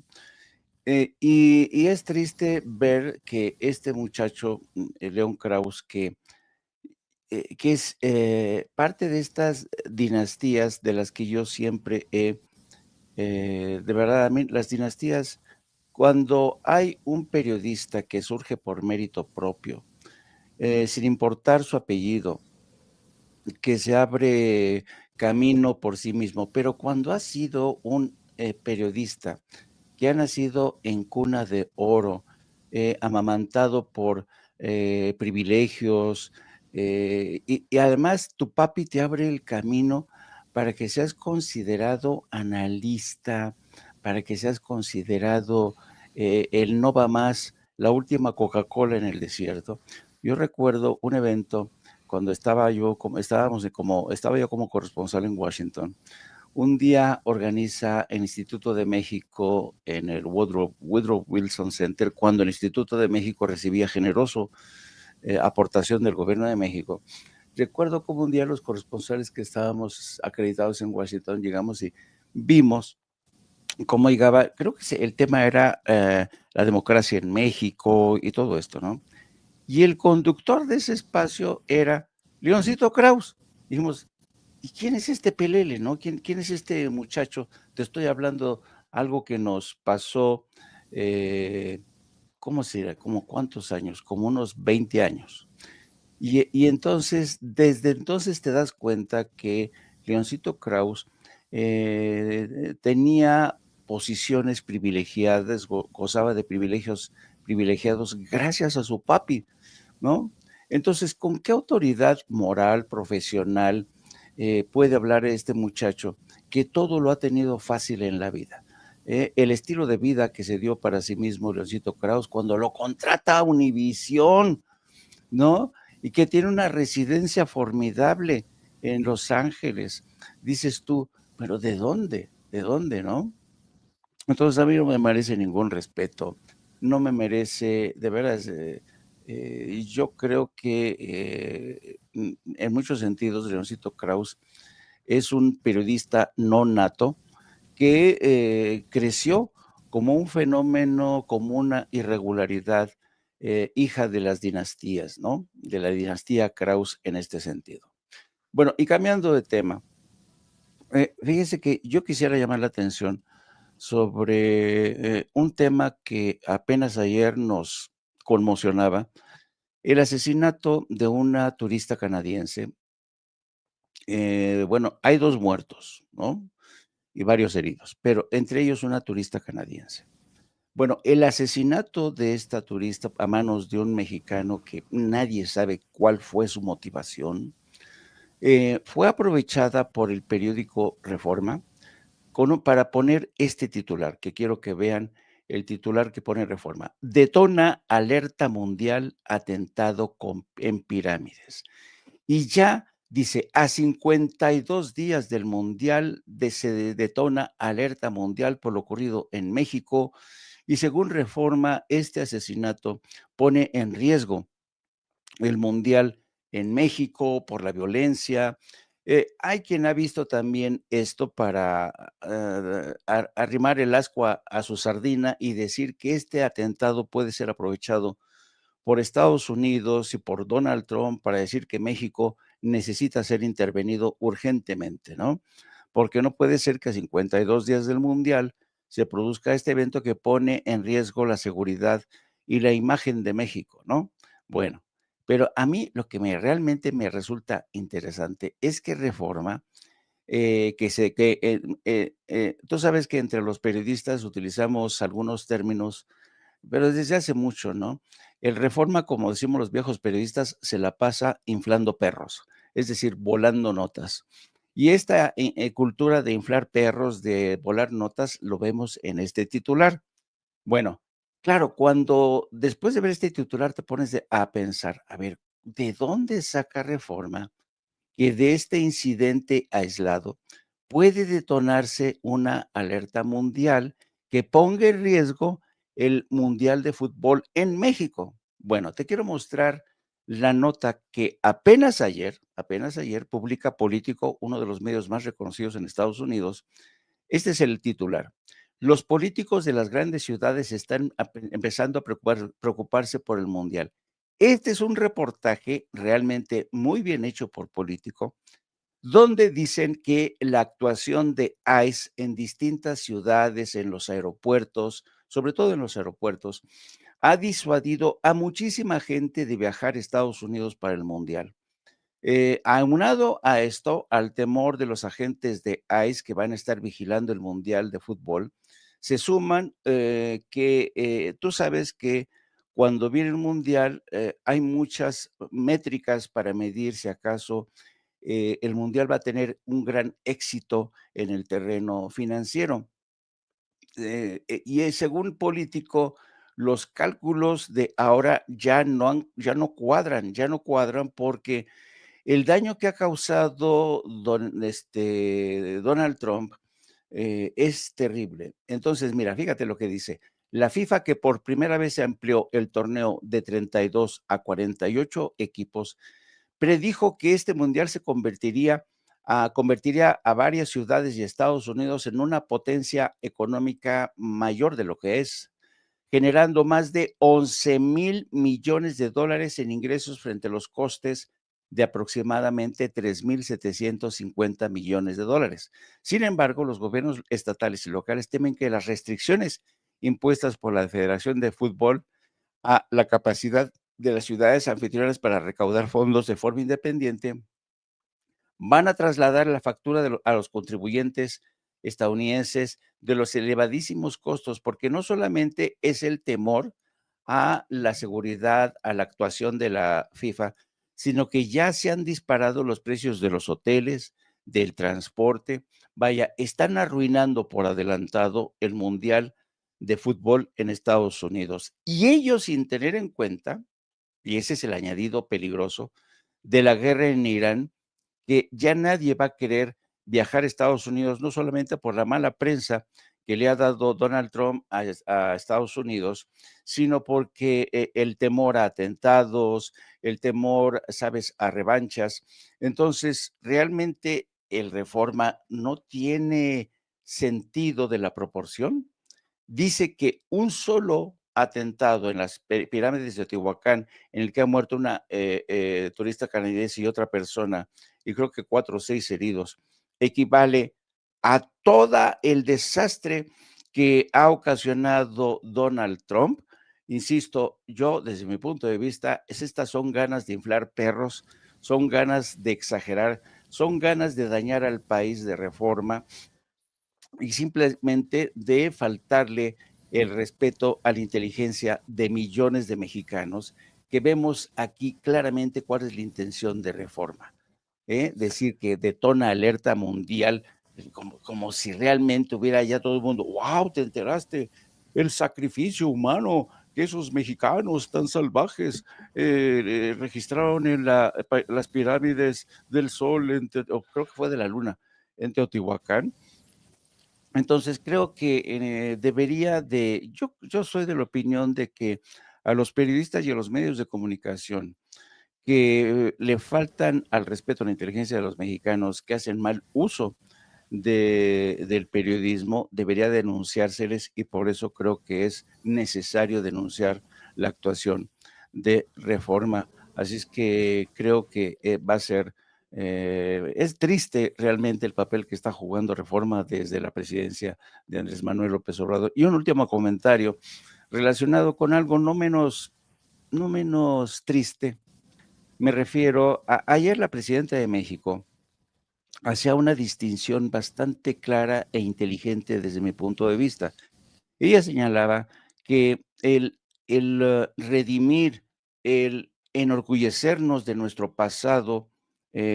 Y es triste ver que este muchacho, León Krauss, que es parte de estas dinastías de las que yo siempre he, de verdad, a mí las dinastías, cuando hay un periodista que surge por mérito propio, sin importar su apellido, que se abre camino por sí mismo, pero cuando ha sido un periodista que ha nacido en cuna de oro, amamantado por privilegios, y además tu papi te abre el camino para que seas considerado analista, para que seas considerado el no va más, la última Coca-Cola en el desierto. Yo recuerdo un evento cuando estaba yo como corresponsal en Washington. Un día organiza el Instituto de México en el Woodrow Wilson Center, cuando el Instituto de México recibía generoso aportación del gobierno de México. Recuerdo como un día los corresponsales que estábamos acreditados en Washington llegamos y vimos cómo llegaba, creo que el tema era la democracia en México y todo esto, ¿no? Y el conductor de ese espacio era Leoncito Krauss. Dijimos, ¿y quién es este pelele, no? ¿Quién es este muchacho? Te estoy hablando algo que nos pasó, ¿cómo será? ¿Como cuántos años? Como unos 20 años. Y entonces, desde entonces te das cuenta que Leoncito Krauss tenía posiciones privilegiadas, gozaba de privilegiados gracias a su papi, ¿no? Entonces, ¿con qué autoridad moral, profesional puede hablar este muchacho que todo lo ha tenido fácil en la vida? El estilo de vida que se dio para sí mismo Leoncito Krauss cuando lo contrata a Univisión, ¿no? Y que tiene una residencia formidable en Los Ángeles. Dices tú, pero ¿de dónde? ¿De dónde, no? Entonces a mí no me merece ningún respeto, no me merece, de veras, yo creo que en muchos sentidos Leoncito Krauss es un periodista no nato que creció como un fenómeno, como una irregularidad, hija de las dinastías, ¿no? De la dinastía Krauss en este sentido. Bueno, y cambiando de tema, fíjese que yo quisiera llamar la atención sobre un tema que apenas ayer nos conmocionaba, el asesinato de una turista canadiense. Bueno, hay 2 muertos, ¿no? Y varios heridos, pero entre ellos una turista canadiense. Bueno, el asesinato de esta turista a manos de un mexicano que nadie sabe cuál fue su motivación, fue aprovechada por el periódico Reforma para poner este titular, que quiero que vean el titular que pone Reforma. Detona alerta mundial atentado en pirámides. Y ya dice, a 52 días del mundial se detona alerta mundial por lo ocurrido en México y según Reforma, este asesinato pone en riesgo el mundial en México por la violencia. Hay quien ha visto también esto para arrimar el ascua a su sardina y decir que este atentado puede ser aprovechado por Estados Unidos y por Donald Trump para decir que México necesita ser intervenido urgentemente, ¿no? Porque no puede ser que a 52 días del Mundial se produzca este evento que pone en riesgo la seguridad y la imagen de México, ¿no? Bueno, pero a mí lo que realmente me resulta interesante es que Reforma, tú sabes que entre los periodistas utilizamos algunos términos pero desde hace mucho, ¿no? El Reforma, como decimos los viejos periodistas, se la pasa inflando perros, es decir, volando notas. Y esta cultura de inflar perros, de volar notas, lo vemos en este titular. Bueno, claro, cuando después de ver este titular te pones a pensar, a ver, ¿de dónde saca Reforma que de este incidente aislado puede detonarse una alerta mundial que ponga en riesgo el Mundial de Fútbol en México? Bueno, te quiero mostrar la nota que apenas ayer publica Político, uno de los medios más reconocidos en Estados Unidos. Este es el titular. Los políticos de las grandes ciudades están empezando a preocuparse por el Mundial. Este es un reportaje realmente muy bien hecho por Político, donde dicen que la actuación de ICE en distintas ciudades, en los aeropuertos, sobre todo en los aeropuertos, ha disuadido a muchísima gente de viajar a Estados Unidos para el Mundial. Aunado a esto, al temor de los agentes de ICE que van a estar vigilando el Mundial de Fútbol, se suman que tú sabes que cuando viene el Mundial hay muchas métricas para medir si acaso el Mundial va a tener un gran éxito en el terreno financiero. Según Político, los cálculos de ahora ya no cuadran porque el daño que ha causado Donald Trump es terrible. Entonces, mira, fíjate lo que dice. La FIFA, que por primera vez se amplió el torneo de 32 a 48 equipos, predijo que este mundial convertiría a varias ciudades y Estados Unidos en una potencia económica mayor de lo que es, generando más de 11,000 millones de dólares en ingresos frente a los costes de aproximadamente 3,750 millones de dólares. Sin embargo, los gobiernos estatales y locales temen que las restricciones impuestas por la Federación de Fútbol a la capacidad de las ciudades anfitrionas para recaudar fondos de forma independiente van a trasladar la factura a los contribuyentes estadounidenses de los elevadísimos costos, porque no solamente es el temor a la seguridad, a la actuación de la FIFA, sino que ya se han disparado los precios de los hoteles, del transporte. Vaya, están arruinando por adelantado el Mundial de Fútbol en Estados Unidos. Y ellos sin tener en cuenta, y ese es el añadido peligroso, de la guerra en Irán, que ya nadie va a querer viajar a Estados Unidos, no solamente por la mala prensa que le ha dado Donald Trump a Estados Unidos, sino porque el temor a atentados, el temor, sabes, a revanchas. Entonces, realmente el Reforma no tiene sentido de la proporción. Dice que un solo atentado en las pirámides de Teotihuacán, en el que ha muerto una turista canadiense y otra persona, y creo que 4 o 6 heridos, equivale a todo el desastre que ha ocasionado Donald Trump. Insisto, yo desde mi punto de vista, estas son ganas de inflar perros, son ganas de exagerar, son ganas de dañar al país de Reforma y simplemente de faltarle el respeto a la inteligencia de millones de mexicanos, que vemos aquí claramente cuál es la intención de Reforma. Decir que detona alerta mundial, como si realmente hubiera ya todo el mundo, wow, te enteraste, el sacrificio humano que esos mexicanos tan salvajes registraron en las pirámides del Sol, o creo que fue de la Luna, en Teotihuacán. Entonces, creo que debería de, yo soy de la opinión de que a los periodistas y a los medios de comunicación que le faltan al respeto a la inteligencia de los mexicanos, que hacen mal uso del periodismo, debería denunciárseles, y por eso creo que es necesario denunciar la actuación de Reforma. Así es que creo que va a ser, es triste realmente el papel que está jugando Reforma desde la presidencia de Andrés Manuel López Obrador. Y un último comentario relacionado con algo no menos triste. Me refiero a ayer la presidenta de México hacía una distinción bastante clara e inteligente desde mi punto de vista. Ella señalaba que el redimir, el enorgullecernos de nuestro pasado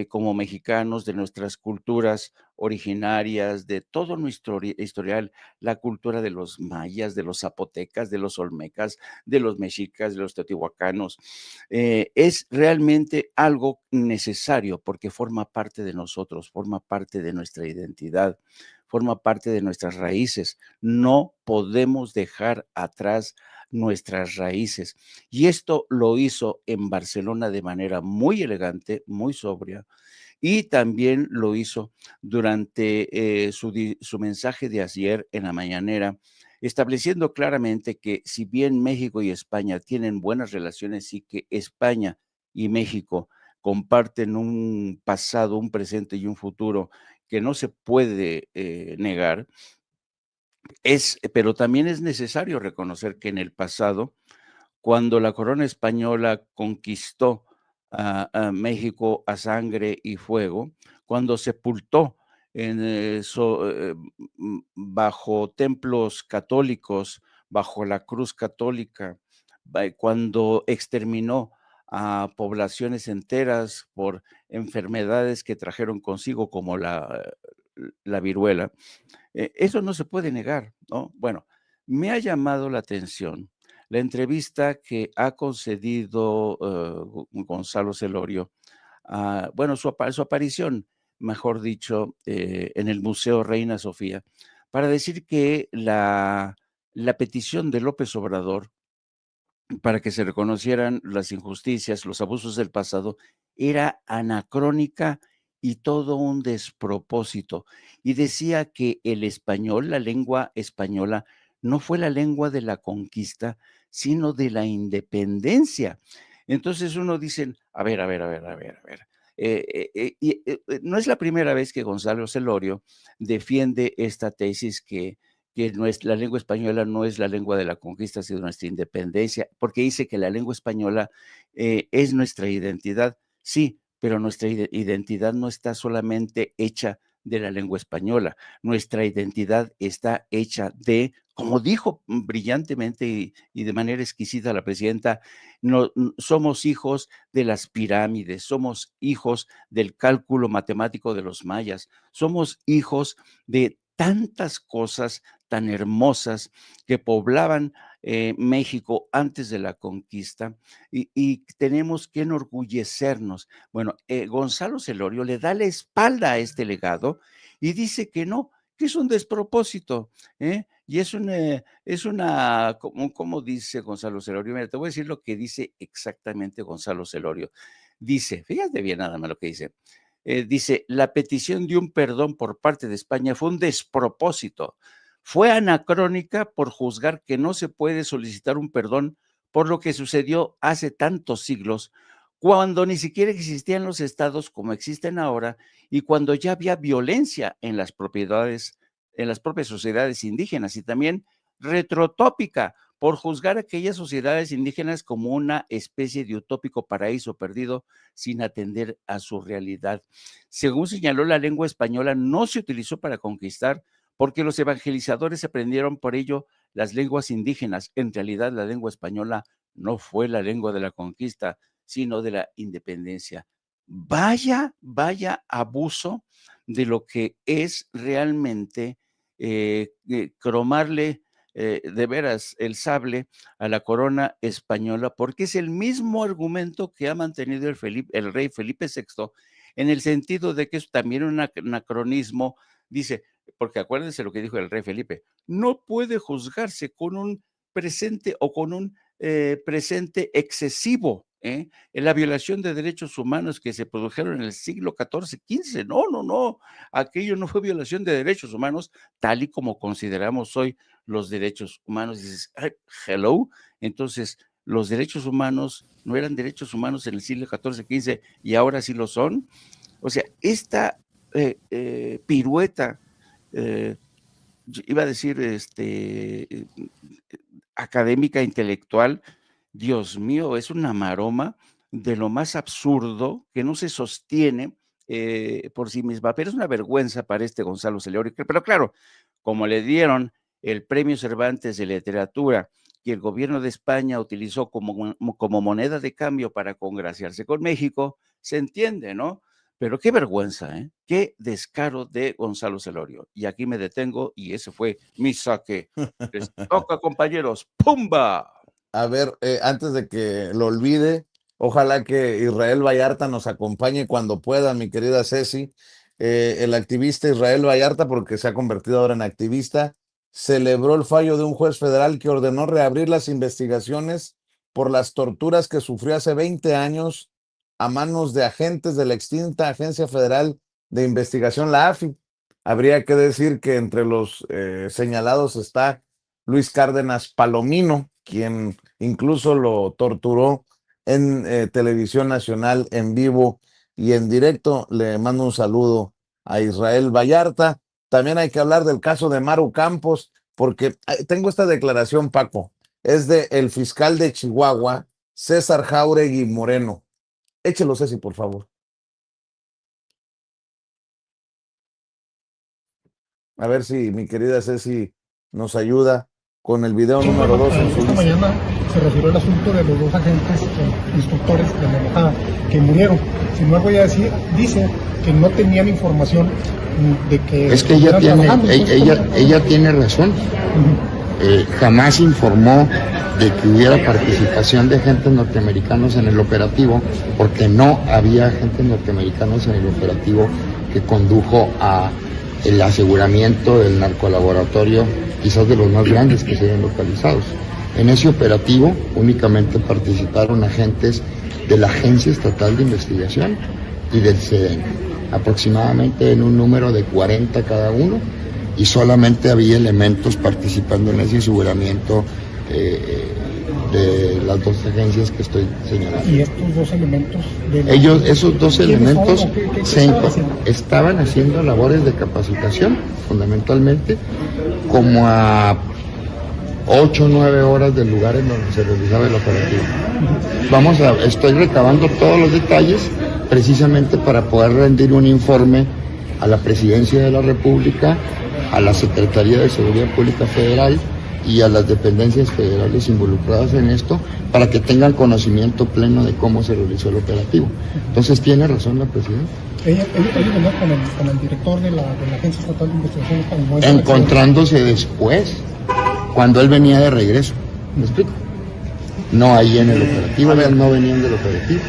como mexicanos, de nuestras culturas originarias, de todo nuestro historial, la cultura de los mayas, de los zapotecas, de los olmecas, de los mexicas, de los teotihuacanos, es realmente algo necesario porque forma parte de nosotros, forma parte de nuestra identidad, forma parte de nuestras raíces. No podemos dejar atrás nuestras raíces. Y esto lo hizo en Barcelona de manera muy elegante, muy sobria, y también lo hizo durante su mensaje de ayer en la mañanera, estableciendo claramente que si bien México y España tienen buenas relaciones y que España y México comparten un pasado, un presente y un futuro que no se puede negar, pero también es necesario reconocer que en el pasado, cuando la corona española conquistó a México a sangre y fuego, cuando sepultó bajo templos católicos, bajo la cruz católica, cuando exterminó a poblaciones enteras por enfermedades que trajeron consigo, como la viruela, eso no se puede negar, ¿no? Bueno, me ha llamado la atención la entrevista que ha concedido Gonzalo Celorio, bueno, su aparición, mejor dicho, en el Museo Reina Sofía, para decir que la petición de López Obrador para que se reconocieran las injusticias, los abusos del pasado, era anacrónica y todo un despropósito. Y decía que el español, la lengua española, no fue la lengua de la conquista, sino de la independencia. Entonces uno dice, a ver. No es la primera vez que Gonzalo Celorio defiende esta tesis que la lengua española no es la lengua de la conquista, sino nuestra independencia, porque dice que la lengua española es nuestra identidad. Sí, pero nuestra identidad no está solamente hecha de la lengua española. Nuestra identidad está hecha de, como dijo brillantemente y de manera exquisita la presidenta, no, somos hijos de las pirámides, somos hijos del cálculo matemático de los mayas, somos hijos de tantas cosas tan hermosas que poblaban México antes de la conquista y tenemos que enorgullecernos. Bueno, Gonzalo Celorio le da la espalda a este legado y dice que no, que es un despropósito, y es una, ¿cómo dice Gonzalo Celorio? Mira, te voy a decir lo que dice exactamente Gonzalo Celorio. Dice, fíjate bien nada más lo que dice. Dice, la petición de un perdón por parte de España fue un despropósito. Fue anacrónica por juzgar que no se puede solicitar un perdón por lo que sucedió hace tantos siglos, cuando ni siquiera existían los estados como existen ahora y cuando ya había violencia en las propiedades, en las propias sociedades indígenas, y también retrotópica por juzgar a aquellas sociedades indígenas como una especie de utópico paraíso perdido sin atender a su realidad. Según señaló, la lengua española no se utilizó para conquistar, porque los evangelizadores aprendieron por ello las lenguas indígenas. En realidad, la lengua española no fue la lengua de la conquista, sino de la independencia. Vaya abuso de lo que es realmente cromarle de veras el sable a la corona española, porque es el mismo argumento que ha mantenido el rey Felipe VI, en el sentido de que es también un anacronismo. Dice, porque acuérdense lo que dijo el rey Felipe, no puede juzgarse con un presente o con un presente excesivo en la violación de derechos humanos que se produjeron en el siglo XIV, XV. No, aquello no fue violación de derechos humanos tal y como consideramos hoy los derechos humanos. Dices, hello, entonces los derechos humanos no eran derechos humanos en el siglo XIV, XV y ahora sí lo son. O sea, esta pirueta, iba a decir académica, intelectual, Dios mío, es una maroma de lo más absurdo que no se sostiene por sí misma, pero es una vergüenza para este Gonzalo Celorio. Pero claro, como le dieron el Premio Cervantes de Literatura y el gobierno de España utilizó como moneda de cambio para congraciarse con México, se entiende, ¿no? Pero qué vergüenza, qué descaro de Gonzalo Celorio. Y aquí me detengo y ese fue mi saque. Les toca, compañeros, ¡pumba! A ver, antes de que lo olvide, ojalá que Israel Vallarta nos acompañe cuando pueda, mi querida Ceci. El activista Israel Vallarta, porque se ha convertido ahora en activista, celebró el fallo de un juez federal que ordenó reabrir las investigaciones por las torturas que sufrió hace 20 años a manos de agentes de la extinta Agencia Federal de Investigación, la AFI. Habría que decir que entre los señalados está Luis Cárdenas Palomino, quien incluso lo torturó en Televisión Nacional en vivo y en directo. Le mando un saludo a Israel Vallarta. También hay que hablar del caso de Maru Campos, porque tengo esta declaración, Paco, es de el fiscal de Chihuahua, César Jáuregui Moreno. Échelo, Ceci, por favor. A ver si mi querida Ceci nos ayuda con el video número 2. Esta mañana se refirió al asunto de los dos agentes instructores de la embajada que murieron. Sin embargo, ella dice que no tenían información de que... Es que ella tiene razón. Jamás informó de que hubiera participación de agentes norteamericanos en el operativo, porque no había agentes norteamericanos en el operativo que condujo a el aseguramiento del narcolaboratorio, quizás de los más grandes que se hayan localizados. En ese operativo únicamente participaron agentes de la Agencia Estatal de Investigación y del CEDEN, aproximadamente en un número de 40 cada uno, y solamente había elementos participando en ese aseguramiento de las dos agencias que estoy señalando. ¿Y estos dos elementos? Esos dos elementos estaban haciendo labores de capacitación, fundamentalmente, como a 8 o 9 horas del lugar en donde se realizaba el operativo. Estoy recabando todos los detalles precisamente para poder rendir un informe a la Presidencia de la República, a la Secretaría de Seguridad Pública Federal y a las dependencias federales involucradas en esto para que tengan conocimiento pleno de cómo se realizó el operativo. Entonces tiene razón la Presidenta. Ella habló con el director de la Agencia Estatal de Investigaciones para encontrándose después, cuando él venía de regreso. ¿Me explico? No ahí en el operativo, ellos no venían del operativo.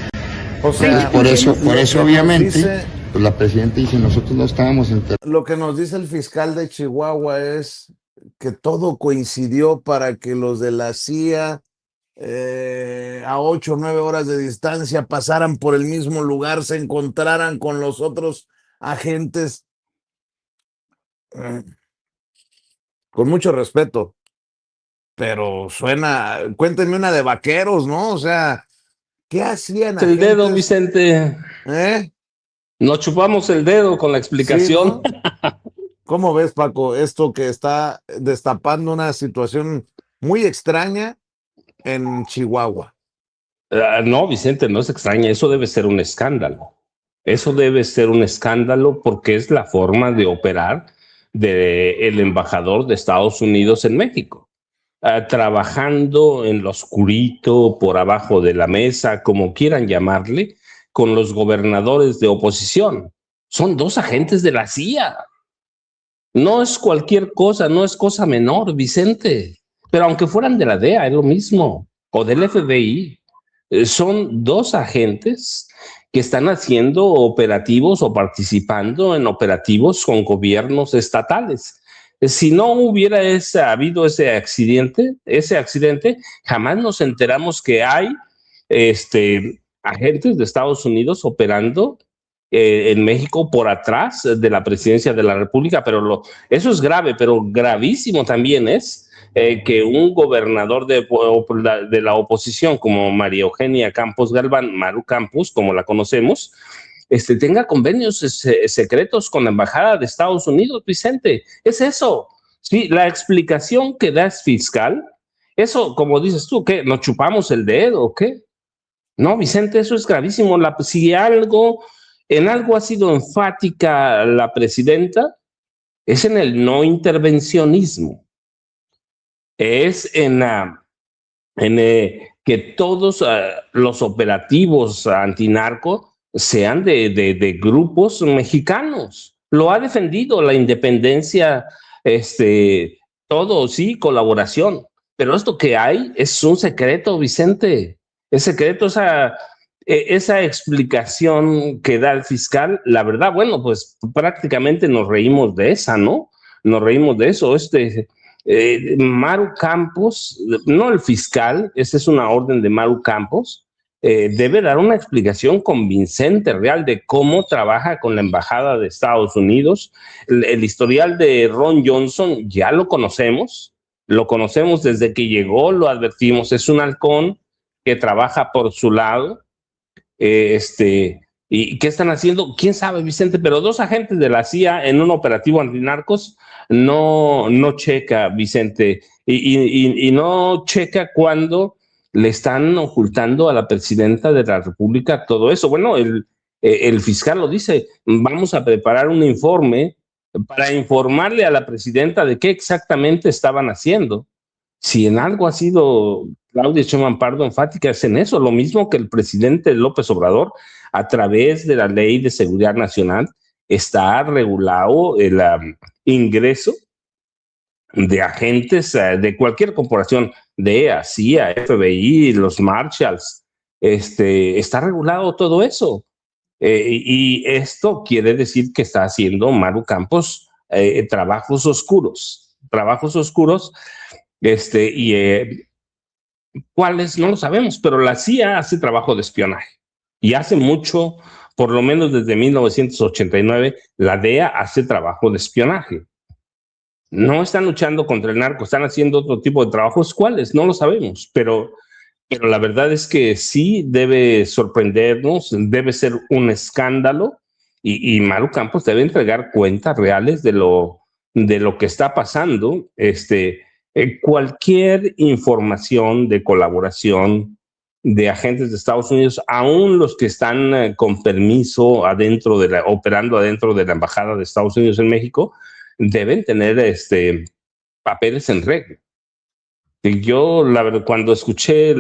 O sea, por eso obviamente, dice, pues la Presidenta dice, nosotros no estábamos enterados. lo que nos dice el fiscal de Chihuahua es que todo coincidió para que los de la CIA a 8 o 9 horas de distancia pasaran por el mismo lugar, se encontraran con los otros agentes. Con mucho respeto, pero suena, cuéntenme una de vaqueros, ¿no? O sea, ¿qué hacían El agentes? dedo, Vicente. Nos chupamos el dedo con la explicación. Sí, ¿no? ¿Cómo ves, Paco, esto que está destapando una situación muy extraña en Chihuahua? No, Vicente, no es extraña, eso debe ser un escándalo. Eso debe ser un escándalo porque es la forma de operar del embajador de Estados Unidos en México. Trabajando en lo oscurito, por abajo de la mesa, como quieran llamarle, con los gobernadores de oposición. Son 2 agentes de la CIA. No es cualquier cosa, no es cosa menor, Vicente. Pero aunque fueran de la DEA, es lo mismo, o del FBI. Son 2 agentes que están haciendo operativos o participando en operativos con gobiernos estatales. Si no hubiera habido ese accidente, jamás nos enteramos que hay agentes de Estados Unidos operando en México por atrás de la presidencia de la República, pero eso es grave, pero gravísimo también es que un gobernador de la oposición como María Eugenia Campos Galván, Maru Campos, como la conocemos, tenga convenios secretos con la Embajada de Estados Unidos, Vicente. Es eso. Sí, la explicación que da es fiscal. Eso, como dices tú, ¿qué? ¿Nos chupamos el dedo o qué? No, Vicente, eso es gravísimo. Si en algo ha sido enfática la presidenta, es en el no intervencionismo. Es en que todos los operativos antinarco sean de grupos mexicanos. Lo ha defendido la independencia, todo, sí, colaboración. Pero esto que hay es un secreto, Vicente. Es secreto esa explicación que da el fiscal. La verdad, bueno, pues prácticamente nos reímos de esa, ¿no? Nos reímos de eso. Maru Campos, no el fiscal, esa es una orden de Maru Campos, debe dar una explicación convincente, real, de cómo trabaja con la Embajada de Estados Unidos. El historial de Ron Johnson ya lo conocemos desde que llegó, lo advertimos, es un halcón que trabaja por su lado. ¿Y qué están haciendo? ¿Quién sabe, Vicente? Pero 2 agentes de la CIA en un operativo antinarcos no checa, Vicente, y no checa cuando le están ocultando a la presidenta de la República todo eso. Bueno, el fiscal lo dice, vamos a preparar un informe para informarle a la presidenta de qué exactamente estaban haciendo. Si en algo ha sido Claudia Sheinbaum Pardo enfática es en eso, lo mismo que el presidente López Obrador, a través de la Ley de Seguridad Nacional, está regulado el ingreso de agentes de cualquier corporación, DEA, CIA, FBI, los Marshalls, está regulado todo eso. Y esto quiere decir que está haciendo Maru Campos trabajos oscuros, ¿cuáles? No lo sabemos, pero la CIA hace trabajo de espionaje y hace mucho, por lo menos desde 1989, la DEA hace trabajo de espionaje. No están luchando contra el narco, están haciendo otro tipo de trabajos. ¿Cuáles? No lo sabemos, pero la verdad es que sí debe sorprendernos, debe ser un escándalo y Maru Campos debe entregar cuentas reales de lo que está pasando. Cualquier información de colaboración de agentes de Estados Unidos, aún los que están con permiso operando adentro de la Embajada de Estados Unidos en México, deben tener papeles en regla. Y yo, la verdad, cuando escuché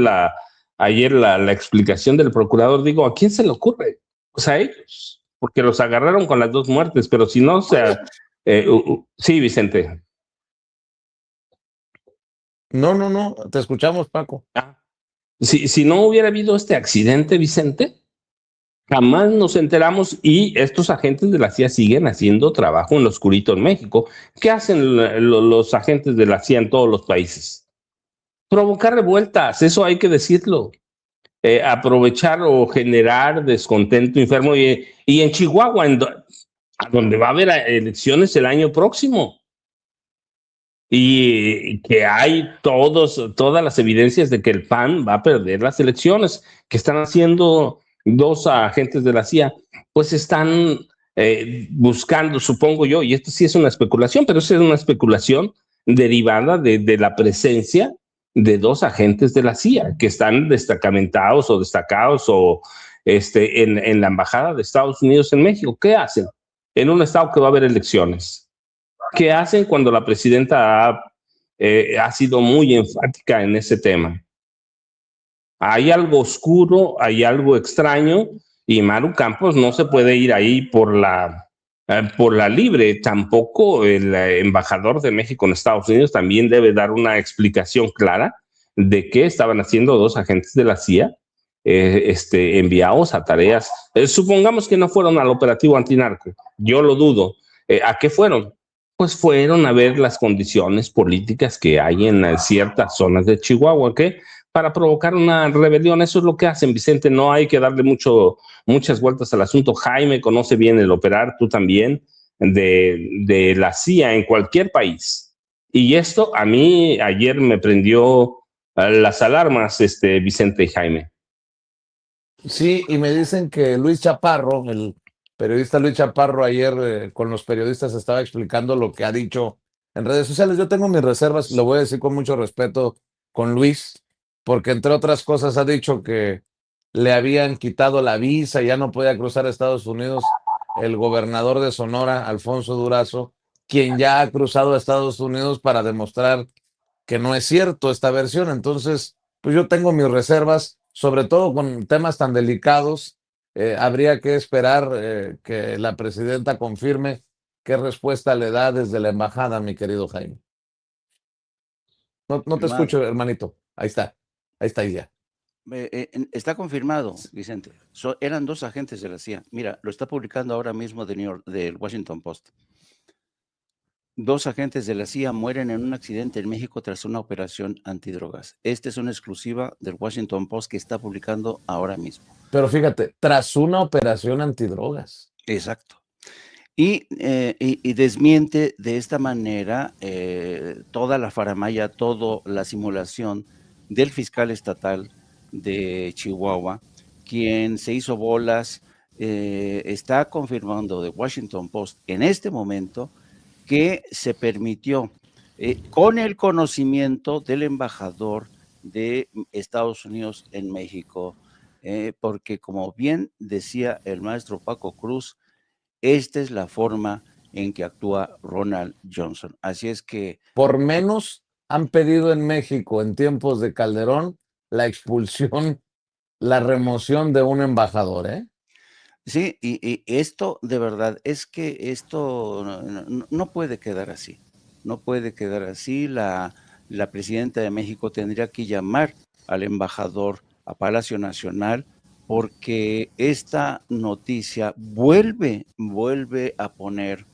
ayer la explicación del procurador, digo, ¿a quién se le ocurre? Pues a ellos, porque los agarraron con las 2 muertes, pero si no, o sea, sí, Vicente. No, te escuchamos, Paco. Si no hubiera habido este accidente, Vicente, jamás nos enteramos y estos agentes de la CIA siguen haciendo trabajo en lo oscurito en México. ¿Qué hacen los agentes de la CIA en todos los países? Provocar revueltas, eso hay que decirlo. Aprovechar o generar descontento enfermo y en Chihuahua, a donde va a haber elecciones el año próximo. Y que hay todas las evidencias de que el PAN va a perder las elecciones, que están haciendo 2 agentes de la CIA, pues están buscando, supongo yo, y esto sí es una especulación, pero es una especulación derivada de la presencia de 2 agentes de la CIA que están destacamentados o destacados en la Embajada de Estados Unidos en México. ¿Qué hacen en un estado que va a haber elecciones? ¿Qué hacen cuando la presidenta ha sido muy enfática en ese tema? Hay algo oscuro, hay algo extraño, y Maru Campos no se puede ir ahí por la libre. Tampoco el embajador de México en Estados Unidos también debe dar una explicación clara de qué estaban haciendo 2 agentes de la CIA enviados a tareas. Supongamos que no fueron al operativo antinarco, yo lo dudo. ¿A qué fueron? Pues fueron a ver las condiciones políticas que hay en ciertas zonas de Chihuahua, ¿qué? Para provocar una rebelión. Eso es lo que hacen, Vicente. No hay que darle muchas vueltas al asunto. Jaime conoce bien el operar, tú también, de la CIA en cualquier país. Y esto a mí ayer me prendió las alarmas, Vicente y Jaime. Sí, y me dicen que Luis Chaparro, el periodista Luis Chaparro, ayer con los periodistas estaba explicando lo que ha dicho en redes sociales. Yo tengo mis reservas, lo voy a decir con mucho respeto con Luis, porque entre otras cosas ha dicho que le habían quitado la visa, ya no podía cruzar a Estados Unidos el gobernador de Sonora, Alfonso Durazo, quien ya ha cruzado a Estados Unidos para demostrar que no es cierto esta versión. Entonces, pues yo tengo mis reservas, sobre todo con temas tan delicados. Habría que esperar que la presidenta confirme qué respuesta le da desde la embajada, mi querido Jaime. No te escucho, hermanito. Ahí está ya. Está confirmado, Vicente. Eran 2 agentes de la CIA. Mira, lo está publicando ahora mismo del Washington Post. 2 agentes de la CIA mueren en un accidente en México tras una operación antidrogas. Esta es una exclusiva del Washington Post que está publicando ahora mismo. Pero fíjate, tras una operación antidrogas. Exacto. Y desmiente de esta manera toda la faramalla, toda la simulación del fiscal estatal de Chihuahua, quien se hizo bolas. Está confirmando The Washington Post en este momento que se permitió, con el conocimiento del embajador de Estados Unidos en México, porque como bien decía el maestro Paco Cruz, esta es la forma en que actúa Ronald Johnson. Así es que... Por menos han pedido en México, en tiempos de Calderón, la expulsión, la remoción de un embajador, ¿eh? Sí, y esto de verdad es que esto no puede quedar así. No puede quedar así. La presidenta de México tendría que llamar al embajador a Palacio Nacional, porque esta noticia vuelve a poner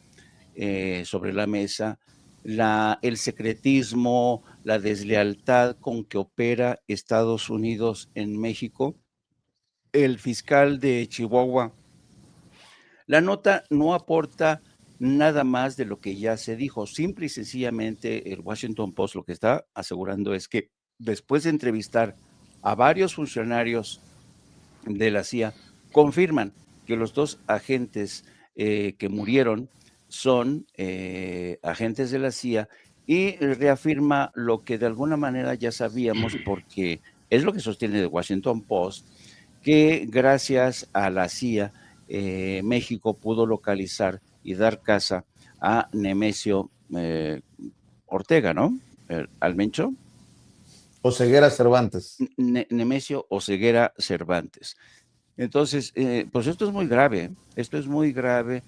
sobre la mesa el secretismo, la deslealtad con que opera Estados Unidos en México. El fiscal de Chihuahua, la nota no aporta nada más de lo que ya se dijo. Simple y sencillamente el Washington Post lo que está asegurando es que después de entrevistar a varios funcionarios de la CIA, confirman que los 2 agentes que murieron son agentes de la CIA, y reafirma lo que de alguna manera ya sabíamos, porque es lo que sostiene The Washington Post, que gracias a la CIA, México pudo localizar y dar caza a Nemesio Ortega, ¿no? Almencho. Oseguera Cervantes. Nemesio Oseguera Cervantes. Entonces, pues esto es muy grave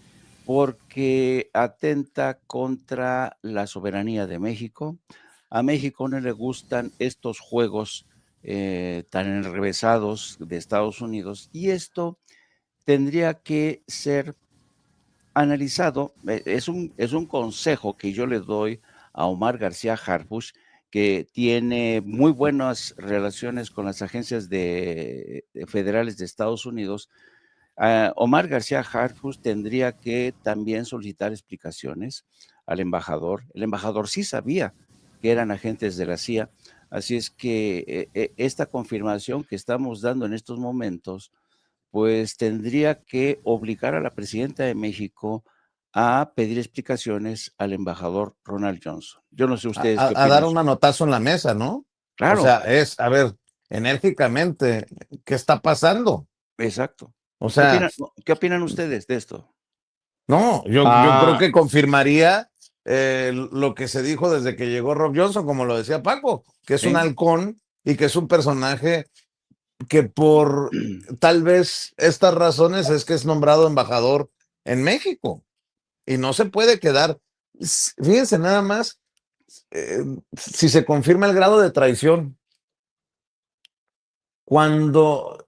porque atenta contra la soberanía de México. A México no le gustan estos juegos tan enrevesados de Estados Unidos, y esto tendría que ser analizado. Es un consejo que yo le doy a Omar García Harfuch, que tiene muy buenas relaciones con las agencias federales de Estados Unidos. Omar García Harfuch tendría que también solicitar explicaciones al embajador. El embajador sí sabía que eran agentes de la CIA, así es que esta confirmación que estamos dando en estos momentos, pues tendría que obligar a la presidenta de México a pedir explicaciones al embajador Ronald Johnson. Yo no sé ustedes qué opinan. A dar un manotazo en la mesa, ¿no? Claro. O sea, a ver, enérgicamente, ¿qué está pasando? Exacto. O sea, ¿Qué opinan ustedes de esto? No, yo creo que confirmaría lo que se dijo desde que llegó Rob Johnson, como lo decía Paco, que es un halcón y que es un personaje que por tal vez estas razones es que es nombrado embajador en México y no se puede quedar. Fíjense nada más, si se confirma el grado de traición, cuando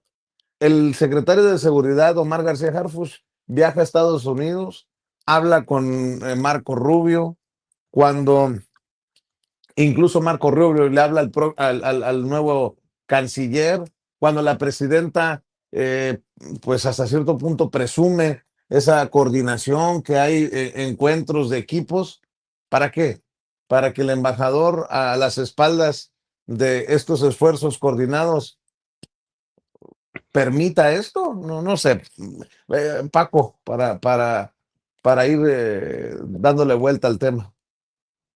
el secretario de Seguridad, Omar García Harfuch, viaja a Estados Unidos, habla con Marco Rubio, cuando incluso Marco Rubio le habla al nuevo canciller, cuando la presidenta, pues hasta cierto punto presume esa coordinación que hay, encuentros de equipos. ¿Para qué? Para que el embajador, a las espaldas de estos esfuerzos coordinados, permita esto. No sé, Paco, para ir dándole vuelta al tema.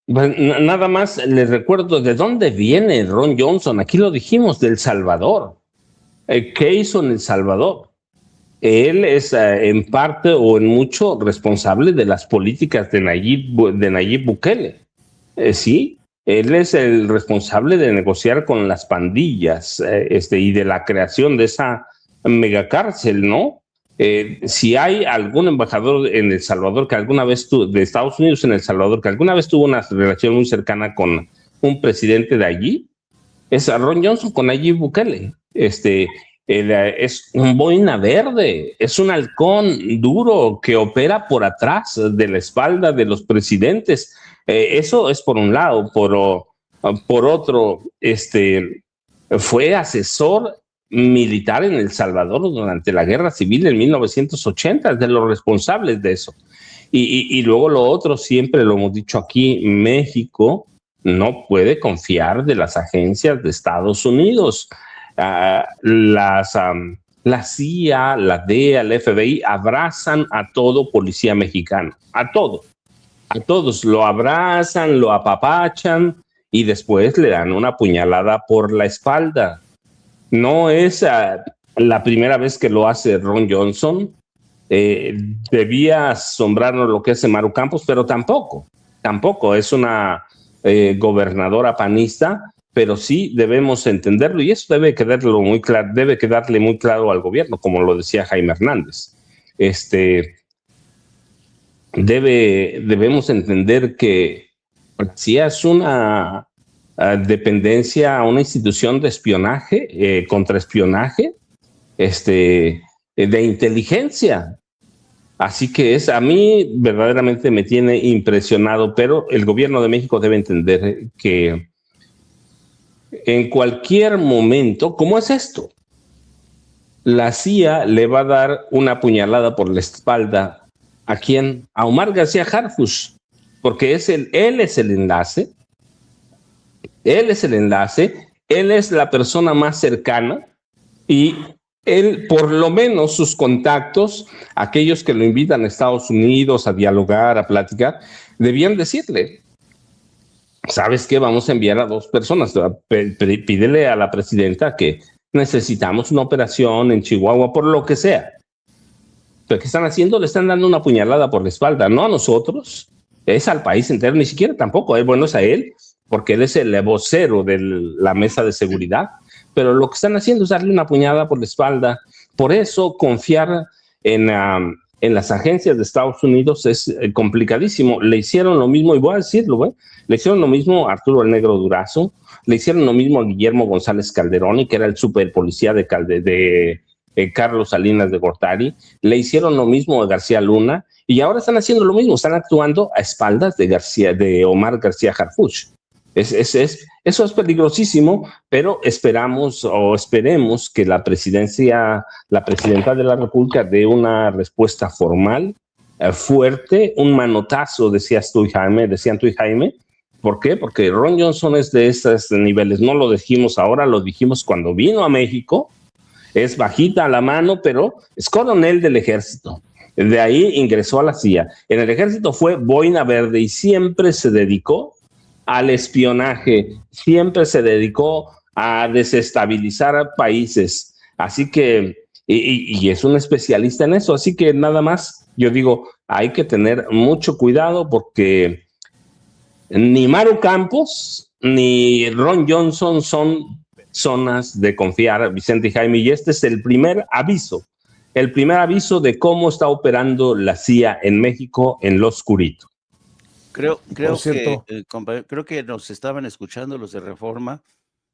Nada más les recuerdo de dónde viene Ron Johnson. Aquí lo dijimos, del Salvador. ¿Qué hizo en El Salvador? Él es en parte o en mucho responsable de las políticas de Nayib Bukele. Sí, él es el responsable de negociar con las pandillas y de la creación de esa megacárcel, ¿no? Si hay algún embajador en El Salvador que alguna vez de Estados Unidos en El Salvador que alguna vez tuvo una relación muy cercana con un presidente de allí, es Ron Johnson con Nayib Bukele. Es un boina verde, es un halcón duro que opera por atrás de la espalda de los presidentes. Eso es por un lado. Por otro, fue asesor militar en El Salvador durante la Guerra Civil en 1980, de los responsables de eso. Y luego lo otro, siempre lo hemos dicho aquí, México no puede confiar de las agencias de Estados Unidos. La CIA, la DEA, el FBI abrazan a todo policía mexicano, a todos lo abrazan, lo apapachan y después le dan una puñalada por la espalda. No es la primera vez que lo hace Ron Johnson. Debía asombrarnos lo que hace Maru Campos, pero tampoco es una gobernadora panista, pero sí debemos entenderlo y eso debe quedarle muy claro al gobierno, como lo decía Jaime Hernández. Debemos entender que la CIA es una dependencia, una institución de espionaje, contraespionaje, de inteligencia. Así que a mí verdaderamente me tiene impresionado, pero el gobierno de México debe entender que en cualquier momento, ¿cómo es esto? La CIA le va a dar una puñalada por la espalda. ¿A quién? A Omar García Harfuch, porque él es el enlace. Él es la persona más cercana y él, por lo menos sus contactos, aquellos que lo invitan a Estados Unidos a dialogar, a platicar, debían decirle, ¿sabes qué? Vamos a enviar a 2 personas. Pídele a la presidenta que necesitamos una operación en Chihuahua, por lo que sea. ¿Pero qué están haciendo? Le están dando una puñalada por la espalda, no a nosotros, es al país entero, ni siquiera tampoco, bueno, es a él, porque él es el vocero de la mesa de seguridad, pero lo que están haciendo es darle una puñalada por la espalda. Por eso confiar en las agencias de Estados Unidos es complicadísimo. Le hicieron lo mismo, y voy a decirlo, le hicieron lo mismo a Arturo el Negro Durazo, le hicieron lo mismo a Guillermo González Calderón, que era el superpolicía de Carlos Salinas de Gortari, le hicieron lo mismo a García Luna, y ahora están haciendo lo mismo, están actuando a espaldas de Omar García Harfuch. Eso es peligrosísimo, pero esperemos que la presidenta de la República dé una respuesta formal, fuerte, un manotazo, decían tú y Jaime. ¿Por qué? Porque Ron Johnson es de estos niveles, no lo dijimos ahora, lo dijimos cuando vino a México, es bajita a la mano, pero es coronel del ejército. De ahí ingresó a la CIA. En el ejército fue boina verde y siempre se dedicó al espionaje, siempre se dedicó a desestabilizar países. Así que, y es un especialista en eso. Así que nada más, yo digo, hay que tener mucho cuidado porque ni Maru Campos ni Ron Johnson son zonas de confiar, Vicente y Jaime, y este es el primer aviso de cómo está operando la CIA en México en lo oscurito. Creo que nos estaban escuchando los de Reforma,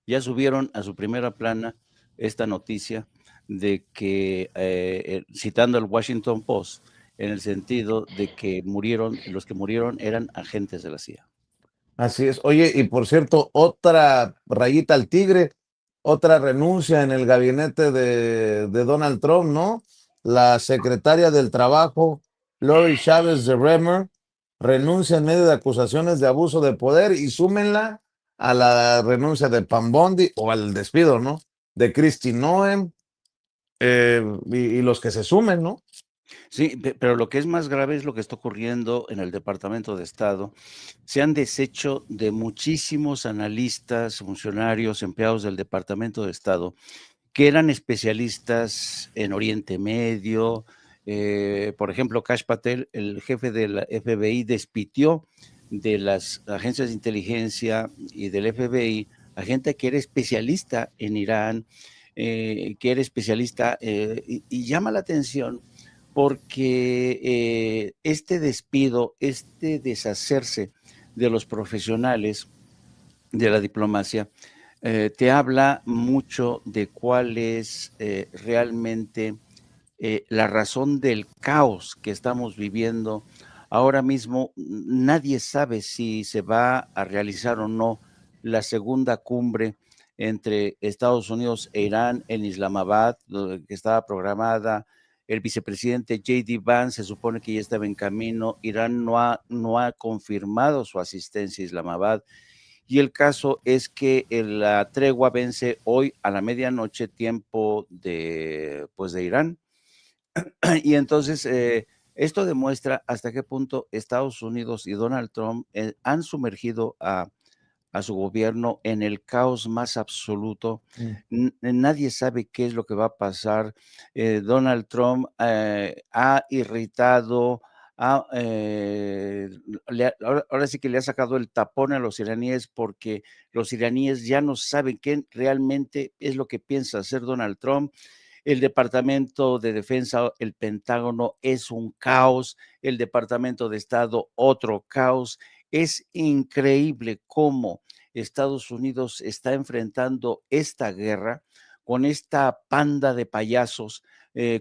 ya subieron a su primera plana esta noticia de que, citando al Washington Post, en el sentido de que los que murieron eran agentes de la CIA. Así es. Oye, y por cierto, otra rayita al tigre, otra renuncia en el gabinete de Donald Trump, ¿no? La secretaria del Trabajo, Lori Chávez de Bremer, renuncia en medio de acusaciones de abuso de poder y súmenla a la renuncia de Pam Bondi o al despido, ¿no? De Kristi Noem y los que se sumen, ¿no? Sí, pero lo que es más grave es lo que está ocurriendo en el Departamento de Estado. Se han deshecho de muchísimos analistas, funcionarios, empleados del Departamento de Estado que eran especialistas en Oriente Medio. Por ejemplo, Kash Patel, el jefe de la FBI, despidió de las agencias de inteligencia y del FBI a gente que era especialista en Irán, que era especialista, y llama la atención porque este despido, este deshacerse de los profesionales de la diplomacia, te habla mucho de cuál es realmente la razón del caos que estamos viviendo. Ahora mismo nadie sabe si se va a realizar o no la segunda cumbre entre Estados Unidos e Irán en Islamabad, que estaba programada. El vicepresidente J.D. Vance se supone que ya estaba en camino. Irán no ha confirmado su asistencia a Islamabad. Y el caso es que la tregua vence hoy a la medianoche, tiempo de Irán. Y entonces esto demuestra hasta qué punto Estados Unidos y Donald Trump han sumergido a su gobierno en el caos más absoluto. Nadie sabe qué es lo que va a pasar. Donald Trump ha irritado, ahora sí que le ha sacado el tapón a los iraníes, porque los iraníes ya no saben qué realmente es lo que piensa hacer Donald Trump. El Departamento de Defensa, el Pentágono, es un caos. El Departamento de Estado, otro caos. Es increíble cómo Estados Unidos está enfrentando esta guerra con esta panda de payasos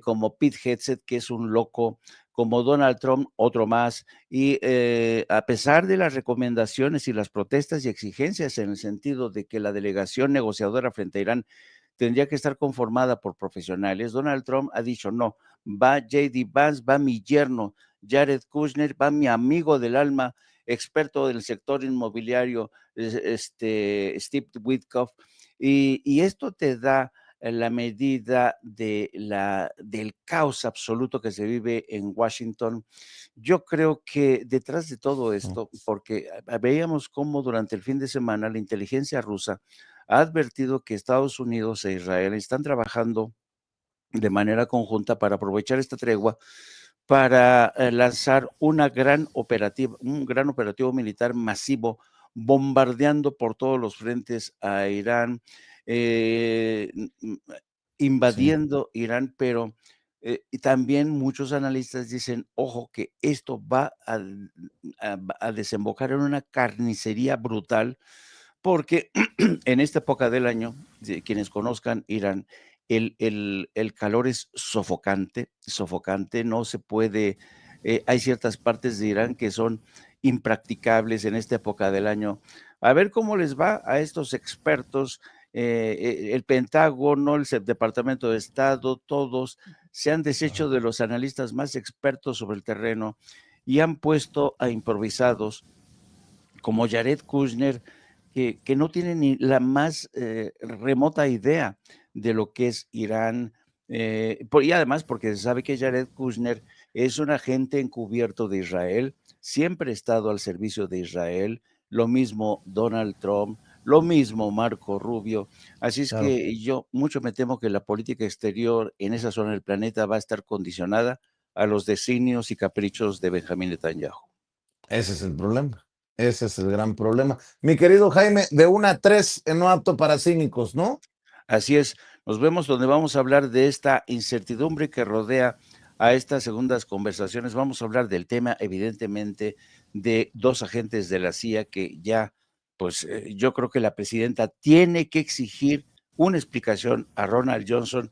como Pete Hegseth, que es un loco, como Donald Trump, otro más, y a pesar de las recomendaciones y las protestas y exigencias en el sentido de que la delegación negociadora frente a Irán tendría que estar conformada por profesionales, Donald Trump ha dicho no, va J.D. Vance, va mi yerno Jared Kushner, va mi amigo del alma, experto del sector inmobiliario, Steve Witkoff, y esto te da la medida del caos absoluto que se vive en Washington. Yo creo que detrás de todo esto, porque veíamos cómo durante el fin de semana la inteligencia rusa ha advertido que Estados Unidos e Israel están trabajando de manera conjunta para aprovechar esta tregua para lanzar un gran operativo militar masivo, bombardeando por todos los frentes a Irán, invadiendo Irán, pero y también muchos analistas dicen, ojo, que esto va a desembocar en una carnicería brutal, porque en esta época del año, quienes conozcan Irán, el calor es sofocante, no se puede, hay ciertas partes de Irán que son impracticables en esta época del año. A ver cómo les va a estos expertos, el Pentágono, el Departamento de Estado, todos se han deshecho de los analistas más expertos sobre el terreno y han puesto a improvisados como Jared Kushner, que no tiene ni la más remota idea de lo que es Irán, y además porque se sabe que Jared Kushner es un agente encubierto de Israel, siempre ha estado al servicio de Israel, lo mismo Donald Trump, lo mismo Marco Rubio, así es que yo mucho me temo que la política exterior en esa zona del planeta va a estar condicionada a los designios y caprichos de Benjamín Netanyahu. Ese es el problema. Ese es el gran problema. Mi querido Jaime, de 1 a 3 en No Apto para Cínicos, ¿no? Así es, nos vemos donde vamos a hablar de esta incertidumbre que rodea a estas segundas conversaciones. Vamos a hablar del tema, evidentemente, de 2 agentes de la CIA que ya, pues yo creo que la presidenta tiene que exigir una explicación a Ronald Johnson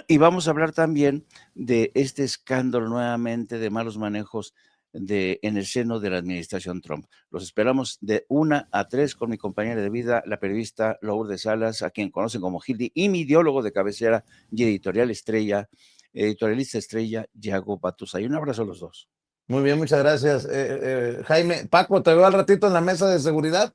y vamos a hablar también de este escándalo nuevamente de malos manejos en el seno de la administración Trump. Los esperamos de 1 a 3 con mi compañera de vida, la periodista Lourdes Salas, a quien conocen como Gildi, y mi ideólogo de cabecera y editorialista estrella, Yago Batusay. Un abrazo a los dos. Muy bien, muchas gracias. Jaime, Paco, ¿te veo al ratito en la mesa de seguridad?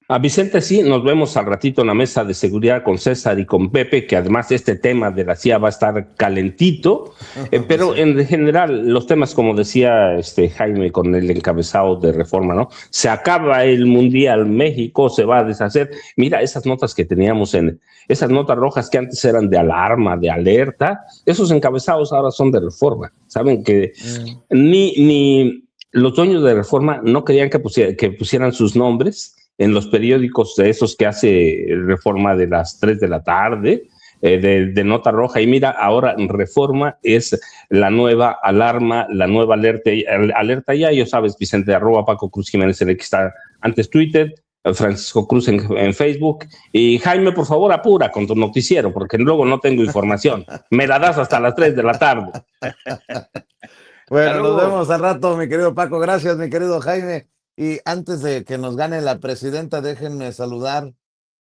A Vicente, sí, nos vemos al ratito en la mesa de seguridad con César y con Pepe, que además este tema de la CIA va a estar calentito, pero sí, en general los temas, como decía Jaime con el encabezado de Reforma, ¿no? Se acaba el Mundial, México se va a deshacer. Mira, esas notas que teníamos esas notas rojas que antes eran de alarma, de alerta, esos encabezados ahora son de Reforma. Saben que ni los dueños de Reforma no querían que pusieran sus nombres en los periódicos de esos que hace Reforma de las 3 de la tarde, de nota roja, y mira, ahora Reforma es la nueva alarma, la nueva alerta ya, yo sabes, Vicente, @ Paco Cruz Jiménez, el que está antes Twitter, Francisco Cruz en Facebook, y Jaime, por favor, apura con tu noticiero, porque luego no tengo información, me la das hasta las 3 de la tarde. Bueno, nos vemos al rato, mi querido Paco, gracias, mi querido Jaime. Y antes de que nos gane la presidenta, déjenme saludar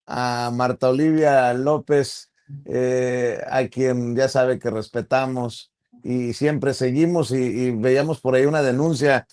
a Marta Olivia López, a quien ya sabe que respetamos y siempre seguimos y veíamos por ahí una denuncia